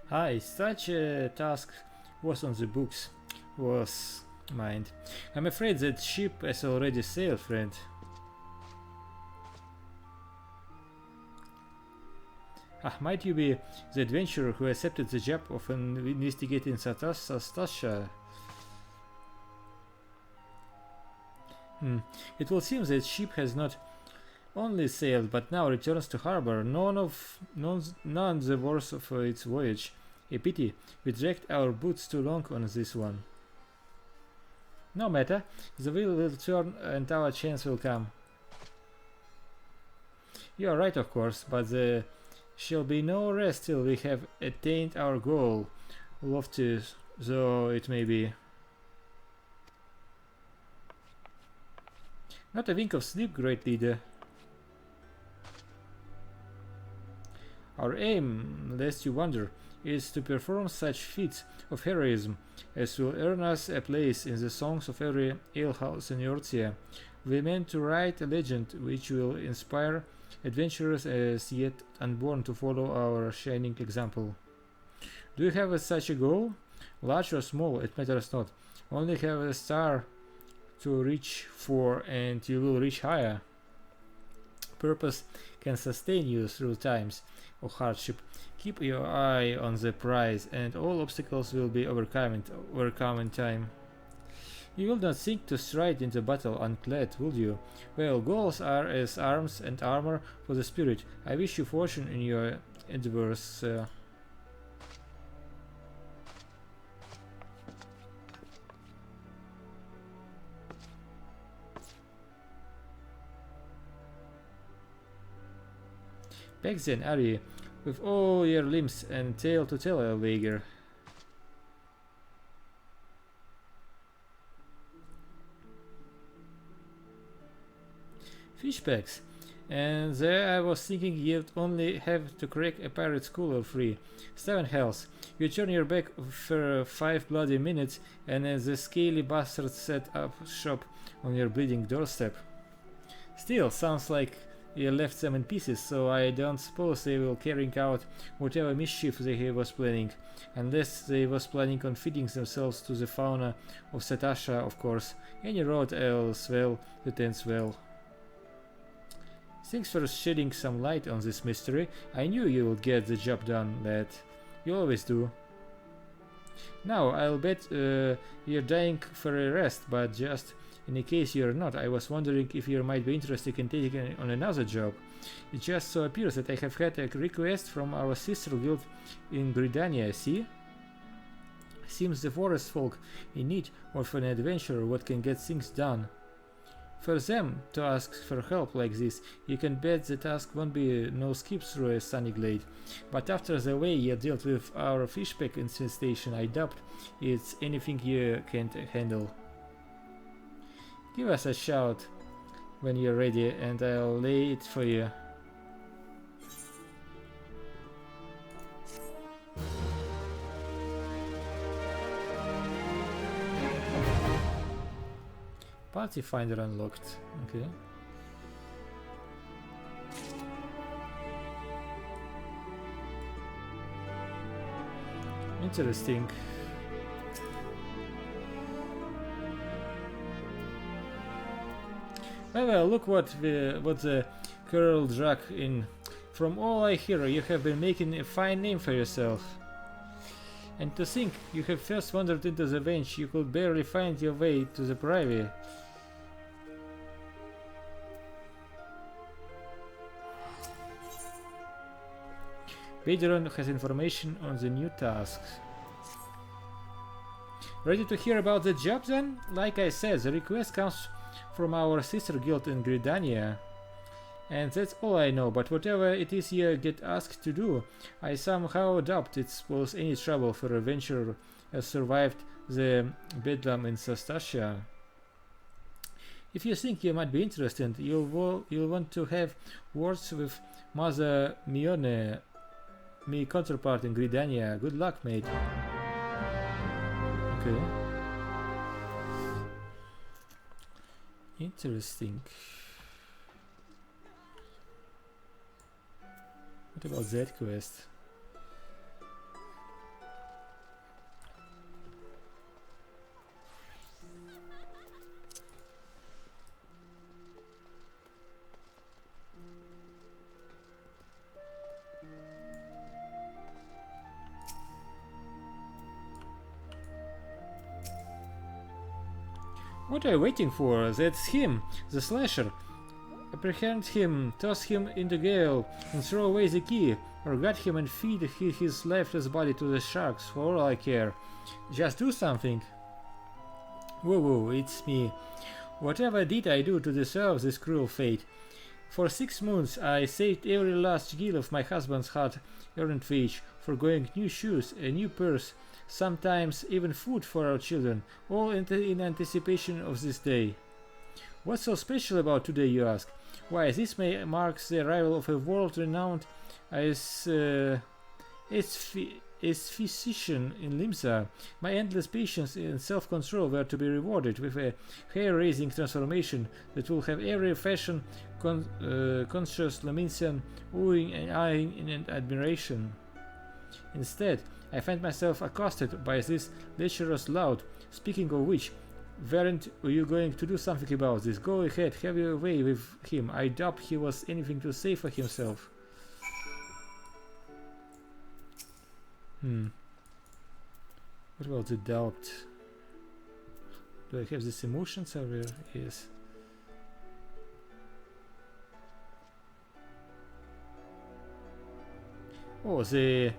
Hi, such a task was on the books. Was mind. I'm afraid that ship has already sailed, friend. Ah, might you be the adventurer who accepted the job of investigating Stasha? It will seem that ship has not only sailed but now returns to harbor, none the worse of its voyage. A pity, we dragged our boots too long on this one. No matter, the wheel will turn and our chance will come. You are right, of course, but there shall be no rest till we have attained our goal, lofty though it may be. Not a wink of sleep, great leader. Our aim, lest you wonder, is to perform such feats of heroism as will earn us a place in the songs of every alehouse in Eortia. We meant to write a legend which will inspire adventurers as yet unborn to follow our shining example. Do you have such a goal? Large or small, it matters not. Only have a star to reach for and you will reach higher. Purpose can sustain you through times of hardship. Keep your eye on the prize and all obstacles will be overcome in time. You will not think to stride into battle unclad, will you? Well, goals are as arms and armor for the spirit. I wish you fortune in your endeavors. Back then, Ari, with all your limbs and tail to tell, Elvager. Fishbacks. And there I was thinking you'd only have to crack a pirate school or free. 7 hells. You turn your back for 5 bloody minutes and the scaly bastard set up shop on your bleeding doorstep. Still, sounds like you left them in pieces, so I don't suppose they will carrying out whatever mischief they was planning, unless they was planning on feeding themselves to the fauna of Satasha, of course. Any road else well that ends well. Thanks for shedding some light on this mystery. I knew you would get the job done, lad. You always do. Now, I'll bet you're dying for a rest, but just in case you're not, I was wondering if you might be interested in taking on another job. It just so appears that I have had a request from our sister guild in Gridania, see? Seems the forest folk in need of an adventurer what can get things done. For them to ask for help like this, you can bet the task won't be no skip through a sunny glade. But after the way you dealt with our fishpack infestation, I doubt it's anything you can't handle. Give us a shout when you're ready and I'll lay it for you. Party finder unlocked. Okay. Interesting. Well, look what the girl dragged in. From all I hear, you have been making a fine name for yourself. And to think, you have first wandered into the bench, you could barely find your way to the privy. Baderon has information on the new tasks. Ready to hear about the job then? Like I said, the request comes from our sister guild in Gridania. And that's all I know, but whatever it is you get asked to do, I somehow doubt it was any trouble for a venturer who survived the bedlam in Sastasia. If you think you might be interested, you'll want to have words with Mother Mione, my counterpart in Gridania. Good luck, mate. Okay. Interesting. What about that quest? What are you waiting for? That's him, the slasher. Apprehend him, toss him into gale, and throw away the key, or gut him and feed his lifeless body to the sharks, for all I care. Just do something. Whoa, it's me. Whatever did I do to deserve this cruel fate? For 6 months I saved every last gill of my husband's hard-earned wage, forgoing new shoes, a new purse, sometimes even food for our children, all in anticipation of this day. What's so special about today, you ask? Why, this may marks the arrival of a world-renowned aesthetician in Limsa. My endless patience and self-control were to be rewarded with a hair-raising transformation that will have every conscious Laminsian oohing and eyeing in admiration. Instead, I find myself accosted by this lecherous lout. Speaking of which, weren't you going to do something about this? Go ahead, have your way with him. I doubt he was anything to say for himself. What about the doubt? Do I have these emotions over? Yes. Oh, the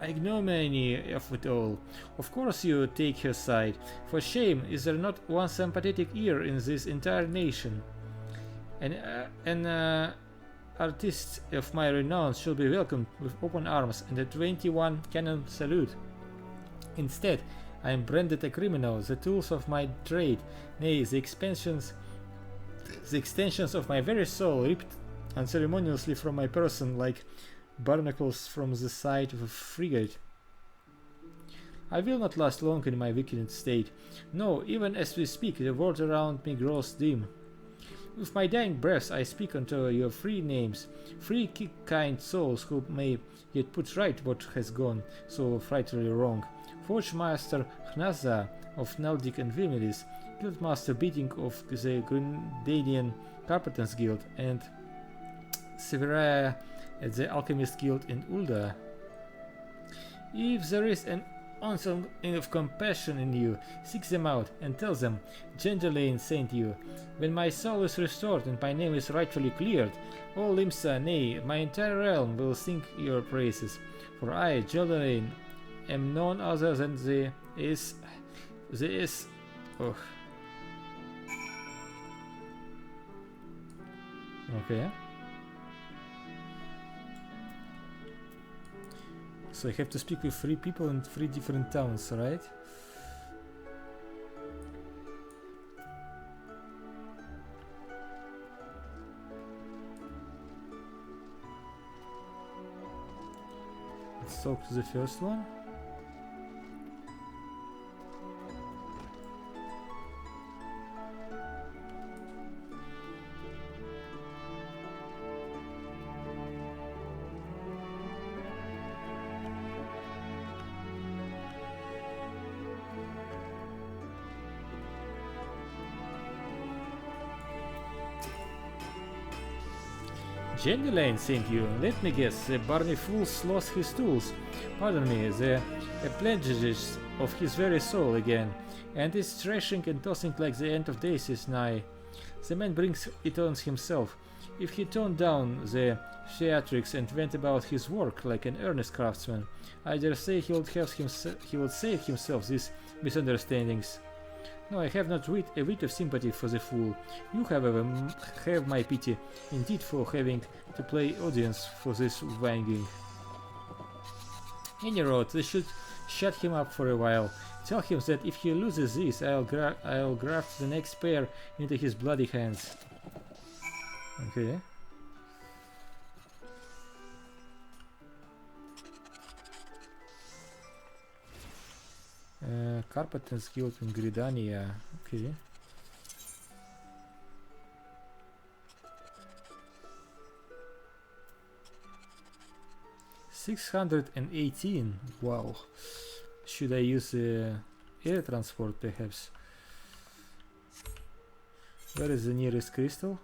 ignominy of it all. Of course you take her side. For shame, is there not one sympathetic ear in this entire nation? An artist of my renown shall be welcomed with open arms and a 21 cannon salute. Instead, I am branded a criminal, the tools of my trade, nay, the extensions of my very soul ripped unceremoniously from my person like barnacles from the side of a frigate. I will not last long in my wicked state. No, even as we speak, the world around me grows dim. With my dying breath I speak unto your free names, free kind souls who may yet put right what has gone so frightfully wrong. Forge Master Hnaza of Naldic and Vimilis, Guildmaster Beating of the Grindanian Carpenters Guild, and Severaya at the Alchemist Guild in Ulda. If there is an ounce of compassion in you, seek them out and tell them, Genderlane sent you. When my soul is restored and my name is rightfully cleared, all Limsa, nay, my entire realm will sing your praises. For I, Genderlane, am none other than the Okay. So I have to speak with 3 people in 3 different towns, right? Let's talk to the first one. Genderlane sent you. Let me guess, the Barney Fool's lost his tools. Pardon me, the appendages of his very soul again, and is thrashing and tossing like the end of days is nigh. The man brings it on himself. If he toned down the theatrics and went about his work like an earnest craftsman, I dare say he would save himself these misunderstandings. No, I have not a whit of sympathy for the fool. You, however, have my pity, indeed, for having to play audience for this wanging. Any road, they should shut him up for a while. Tell him that if he loses this, I'll graft the next pair into his bloody hands. Okay. Carpenters Guild in Gridania. Okay. $618. Wow. Should I use air transport perhaps? Where is the nearest crystal?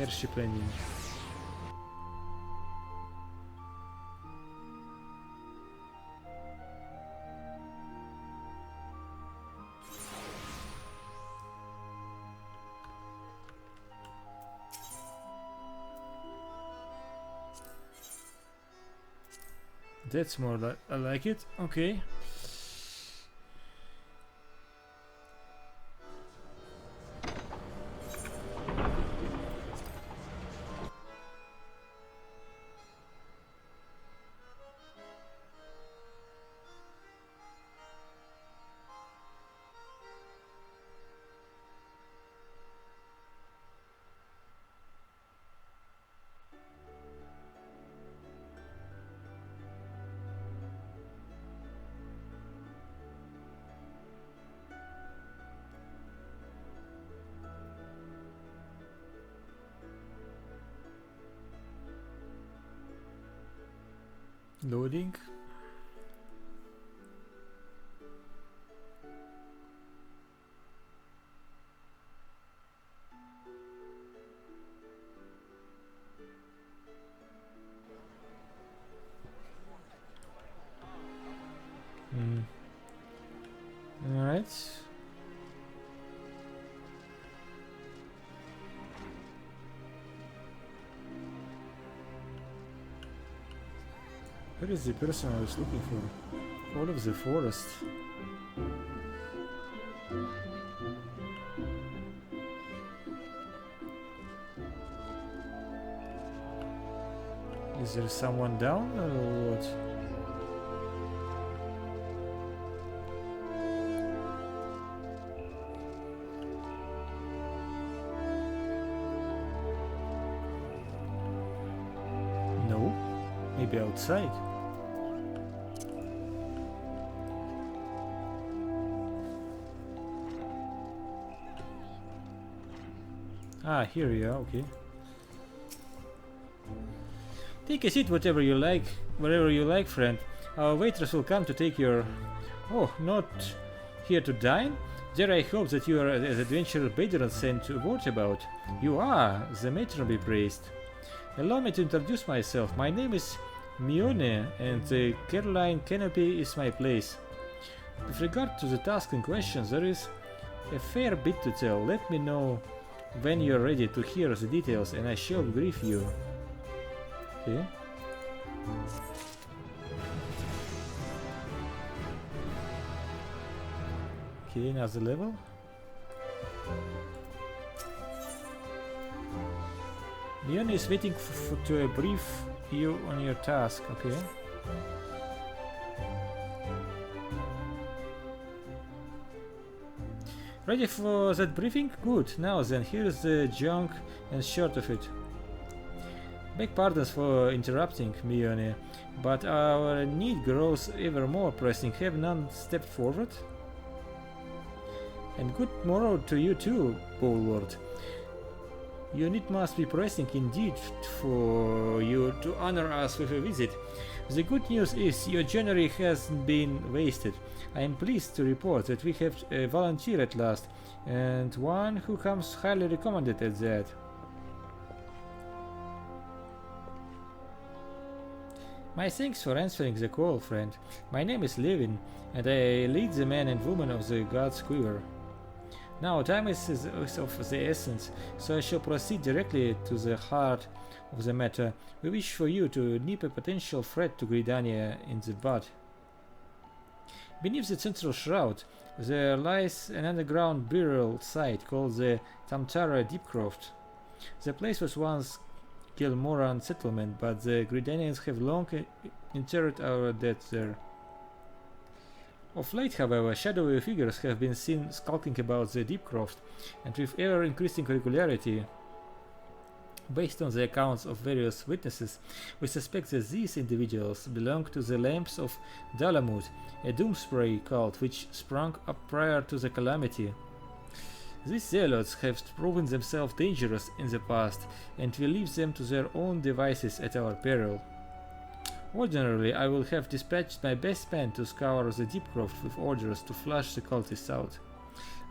airship landing. That's more like I like it. Okay. Loading. All right. Where is the person I was looking for? All of the forest. Is there someone down or what? No, maybe outside. Ah, here you are, okay. Take a seat wherever you like, friend. Our waitress will come to take your... Oh, not here to dine? There I hope that you are as adventurer Badron sent word about. You are, the matron be praised. Allow me to introduce myself. My name is Mione, and the Caroline Canopy is my place. With regard to the task in question, there is a fair bit to tell. Let me know when you're ready to hear the details, and I shall brief you. Okay. Okay, another level. Leon is waiting to brief you on your task. Okay. Ready for that briefing? Good. Now then, here's the junk and short of it. Beg pardons for interrupting, Mione, but our need grows ever more pressing. Have none stepped forward? And good morrow to you too, Lord. Your need must be pressing indeed for you to honor us with a visit. The good news is your journey hasn't been wasted. I am pleased to report that we have a volunteer at last, and one who comes highly recommended at that. My thanks for answering the call, friend. My name is Levin, and I lead the men and women of the God's Quiver. Now time is of the essence, so I shall proceed directly to the heart of the matter. We wish for you to nip a potential threat to Gridania in the bud. Beneath the central shroud, there lies an underground burial site called the Tamtara Deepcroft. The place was once Gilmoran settlement, but the Gridanians have long interred our dead there. Of late, however, shadowy figures have been seen skulking about the Deepcroft, and with ever-increasing regularity. Based on the accounts of various witnesses, we suspect that these individuals belong to the Lamps of Dalamud, a doomspray cult which sprung up prior to the calamity. These zealots have proven themselves dangerous in the past, and we leave them to their own devices at our peril. Ordinarily, I will have dispatched my best men to scour the Deepcroft with orders to flush the cultists out.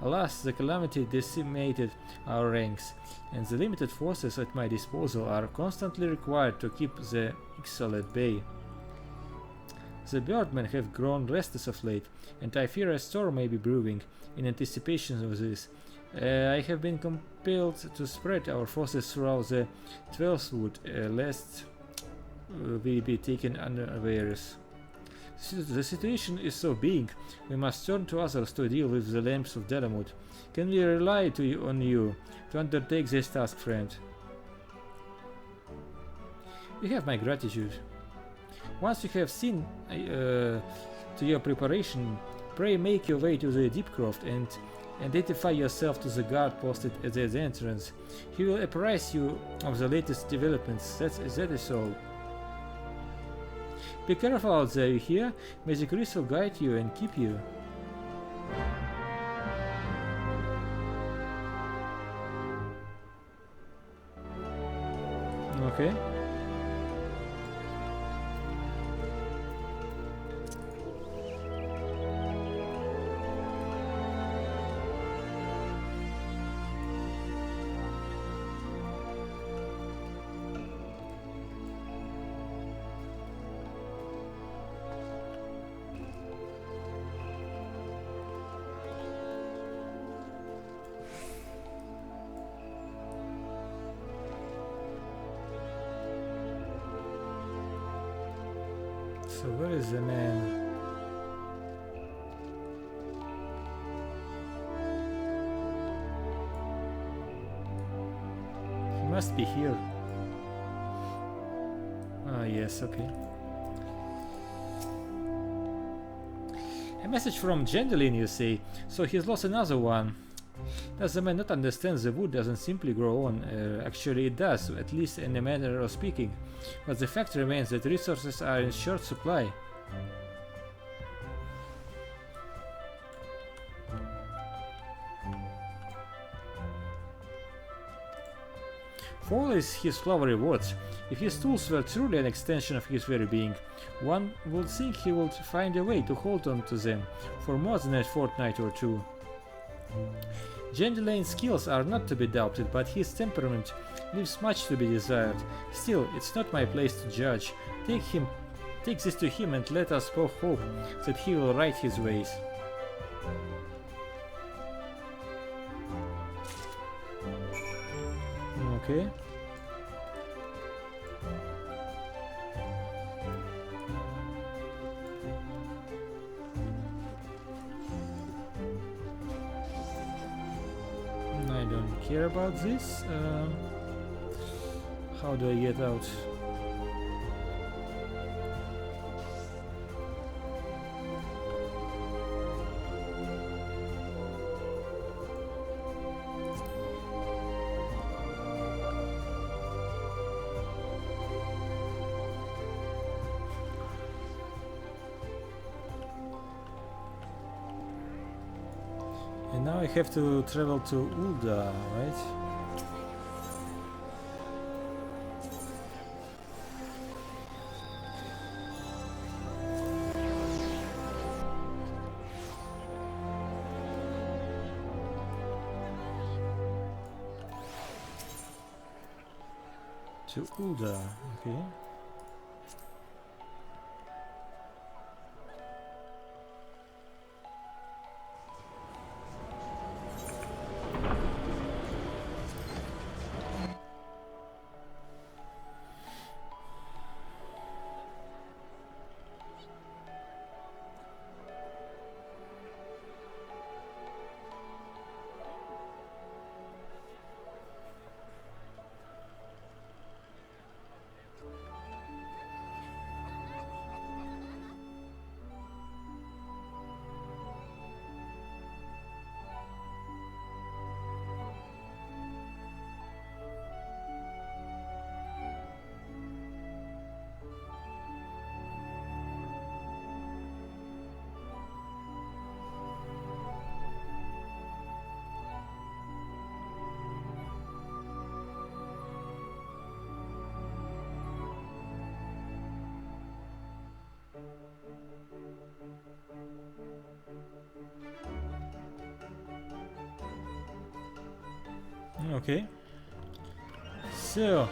Alas, the calamity decimated our ranks, and the limited forces at my disposal are constantly required to keep the Ixal at bay. The birdmen have grown restless of late, and I fear a storm may be brewing. In anticipation of this, I have been compelled to spread our forces throughout the Twelvewood, lest we be taken unawares. The situation is so big, we must turn to others to deal with the lamps of Delamut. Can we rely on you to undertake this task, friend? You have my gratitude. Once you have seen to your preparation, pray make your way to the Deepcroft and identify yourself to the guard posted at the entrance. He will apprise you of the latest developments. That is all. Be careful out there, you hear? May the crystal guide you and keep you. Okay. So where is the man? He must be here. Ah, yes, okay. A message from Gwendoline, you say? So he's lost another one. Does the man not understand the wood doesn't simply grow on? Actually it does, at least in a manner of speaking. But the fact remains that resources are in short supply. For all his flowery words, if his tools were truly an extension of his very being, one would think he would find a way to hold on to them for more than a fortnight or two. Gwendolene's skills are not to be doubted, but his temperament leaves much to be desired. Still, it's not my place to judge. Take this to him and let us both hope that he will right his ways. Okay. I don't care about this. How do I get out? And now I have to travel to Ulda, right? To Ulda, okay. Okay. So.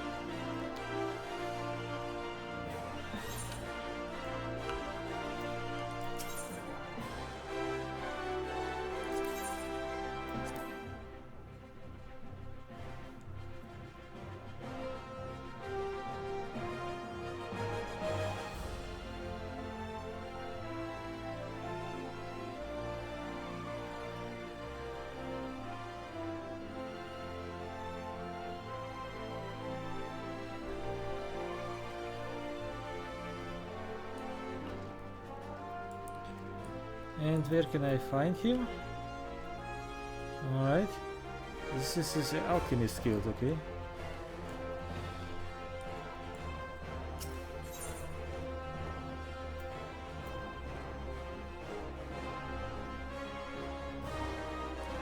And where can I find him? Alright. This is his alchemist guild, okay.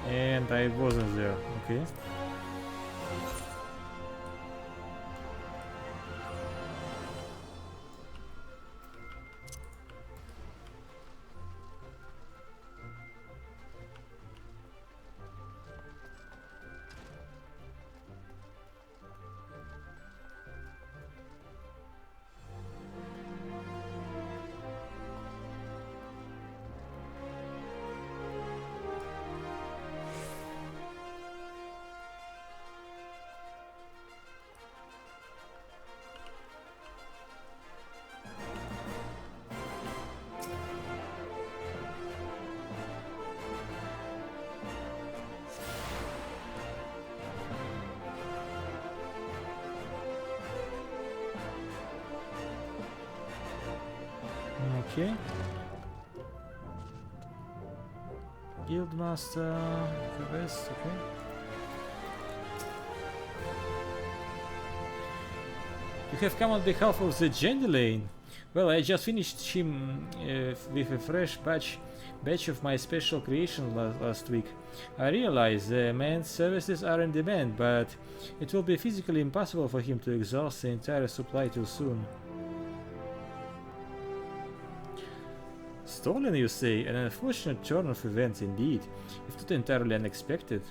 And I wasn't there, okay. Okay. Guildmaster, quest, okay. You have come on behalf of the Gendelane. Well, I just finished him with a fresh batch of my special creation last week. I realize the man's services are in demand, but it will be physically impossible for him to exhaust the entire supply too soon. Stolen, you say? An unfortunate turn of events indeed, if not entirely unexpected.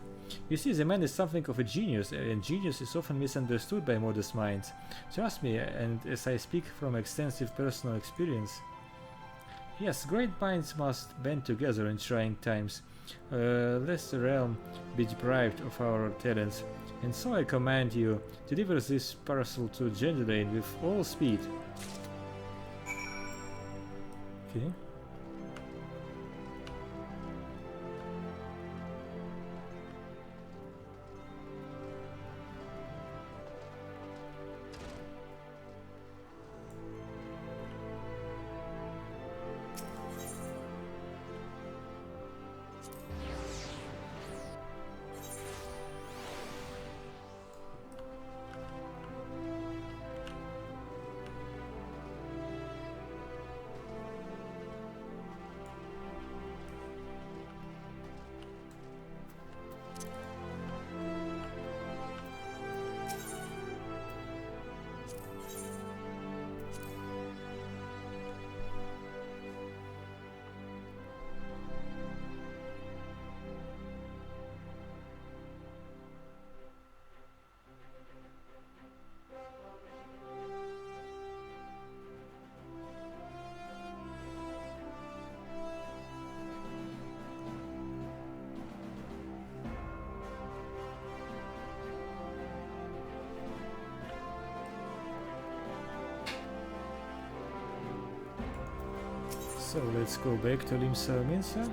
You see, the man is something of a genius, and genius is often misunderstood by modest minds. Trust me, and as I speak from extensive personal experience. Yes, great minds must band together in trying times, lest the realm be deprived of our talents. And so I command you to deliver this parcel to Gendelane with all speed. Okay. So let's go back to Limsa Minsa.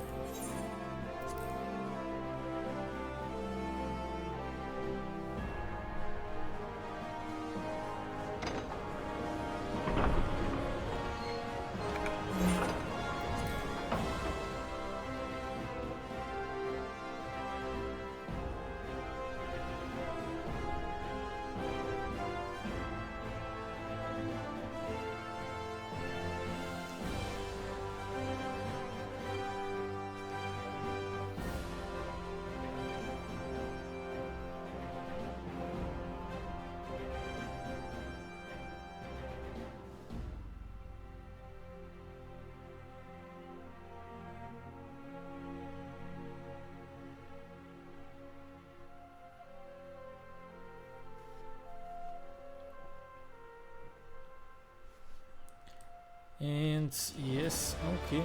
And yes, okay.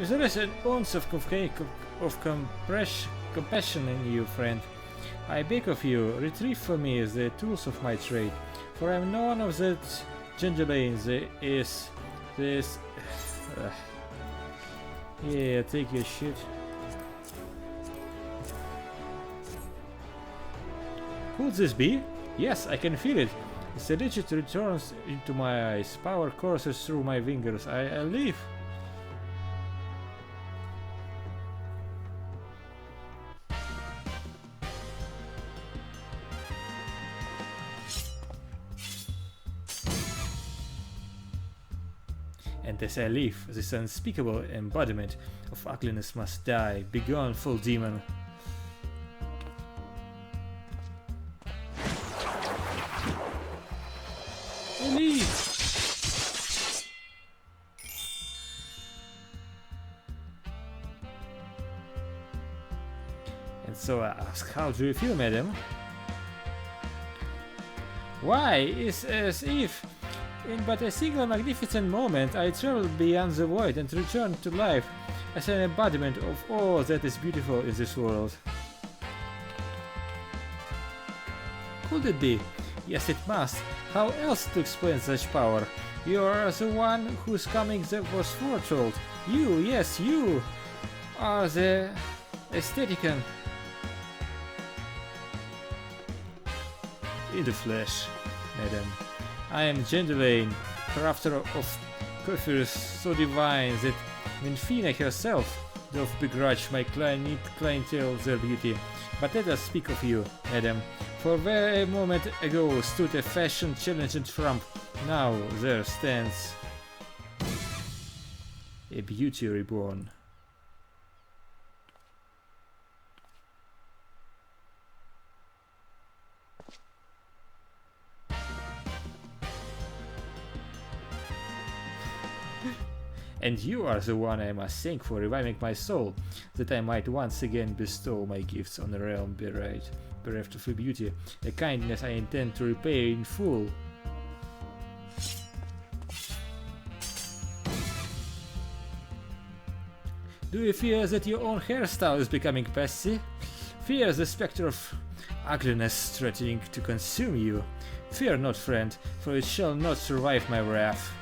If there is an ounce of compassion in you, friend, I beg of you, retrieve for me the tools of my trade, for I am none of that gentleman is this. Yeah, take your shit. Could this be? Yes, I can feel it. The digit returns into my eyes, power courses through my fingers. I live. And as I live, this unspeakable embodiment of ugliness must die. Begone, full demon. Leave! And so I ask, how do you feel, madam? Why, it's as if in but a single magnificent moment I traveled beyond the void and returned to life as an embodiment of all that is beautiful in this world. Could it be? Yes, it must. How else to explain such power? You are the one whose coming was foretold. You, yes, you are the aesthetician in the flesh, madam. I am Gwendoline, crafter of coiffures so divine that Menfina herself doth begrudge my clientele their beauty. But let us speak of you, madam. For where a moment ago stood a fashion-challenging trump, now there stands a Beauty Reborn. And you are the one I must thank for reviving my soul, that I might once again bestow my gifts on a realm bereft of beauty, a kindness I intend to repay in full. Do you fear that your own hairstyle is becoming passy? Fear the spectre of ugliness threatening to consume you? Fear not, friend, for it shall not survive my wrath.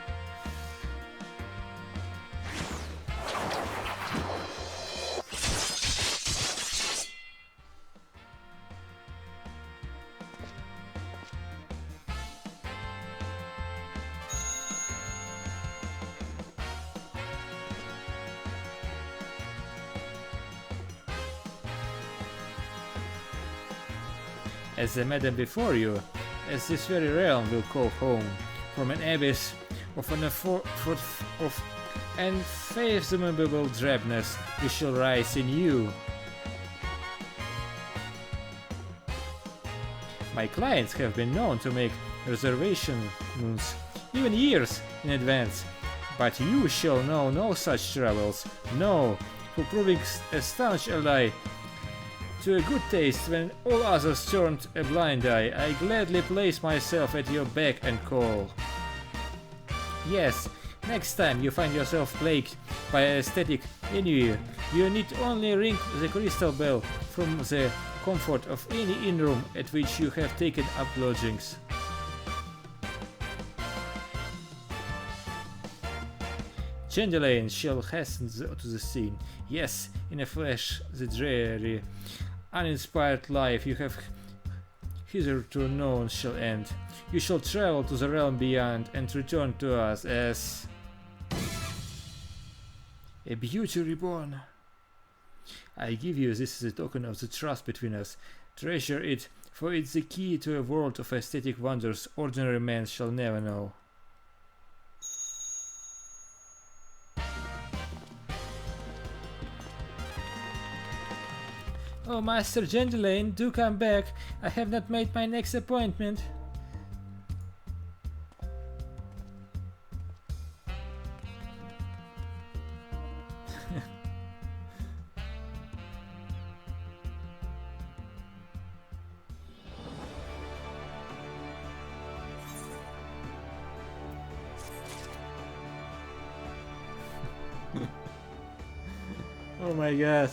As the madam before you, as this very realm will call home, from an abyss of unfathomable drabness, we shall rise in you. My clients have been known to make reservations, even years in advance, but you shall know no such troubles, no, for proving a staunch ally to a good taste when all others turned a blind eye. I gladly place myself at your beck and call. Yes, next time you find yourself plagued by aesthetic ennui, you need only ring the crystal bell from the comfort of any inn room at which you have taken up lodgings. Gwendoline shall hasten to the scene. Yes, in a flash, the dreary, uninspired life you have hitherto known shall end. You shall travel to the realm beyond and return to us as a Beauty Reborn. I give you this as a token of the trust between us. Treasure it, for it's the key to a world of aesthetic wonders ordinary men shall never know. Oh, Master Gendelaine, do come back. I have not made my next appointment. Oh my god.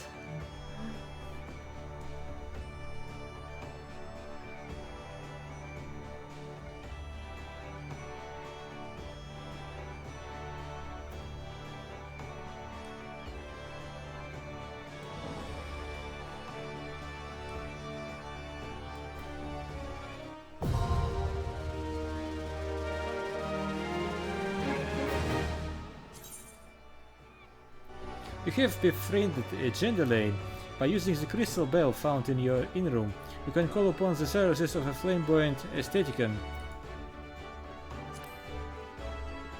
You have befriended Gendelaine. By using the crystal bell found in your inn room, you can call upon the services of a flamboyant aesthetician.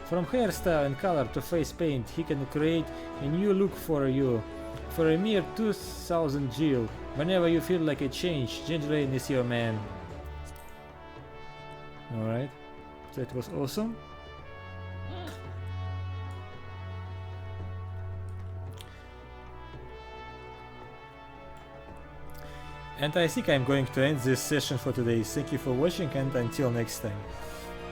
From hairstyle and color to face paint, he can create a new look for you. For a mere 2000 gil, whenever you feel like a change, Gendelaine is your man. Alright, that was awesome. And I think I'm going to end this session for today. Thank you for watching and until next time.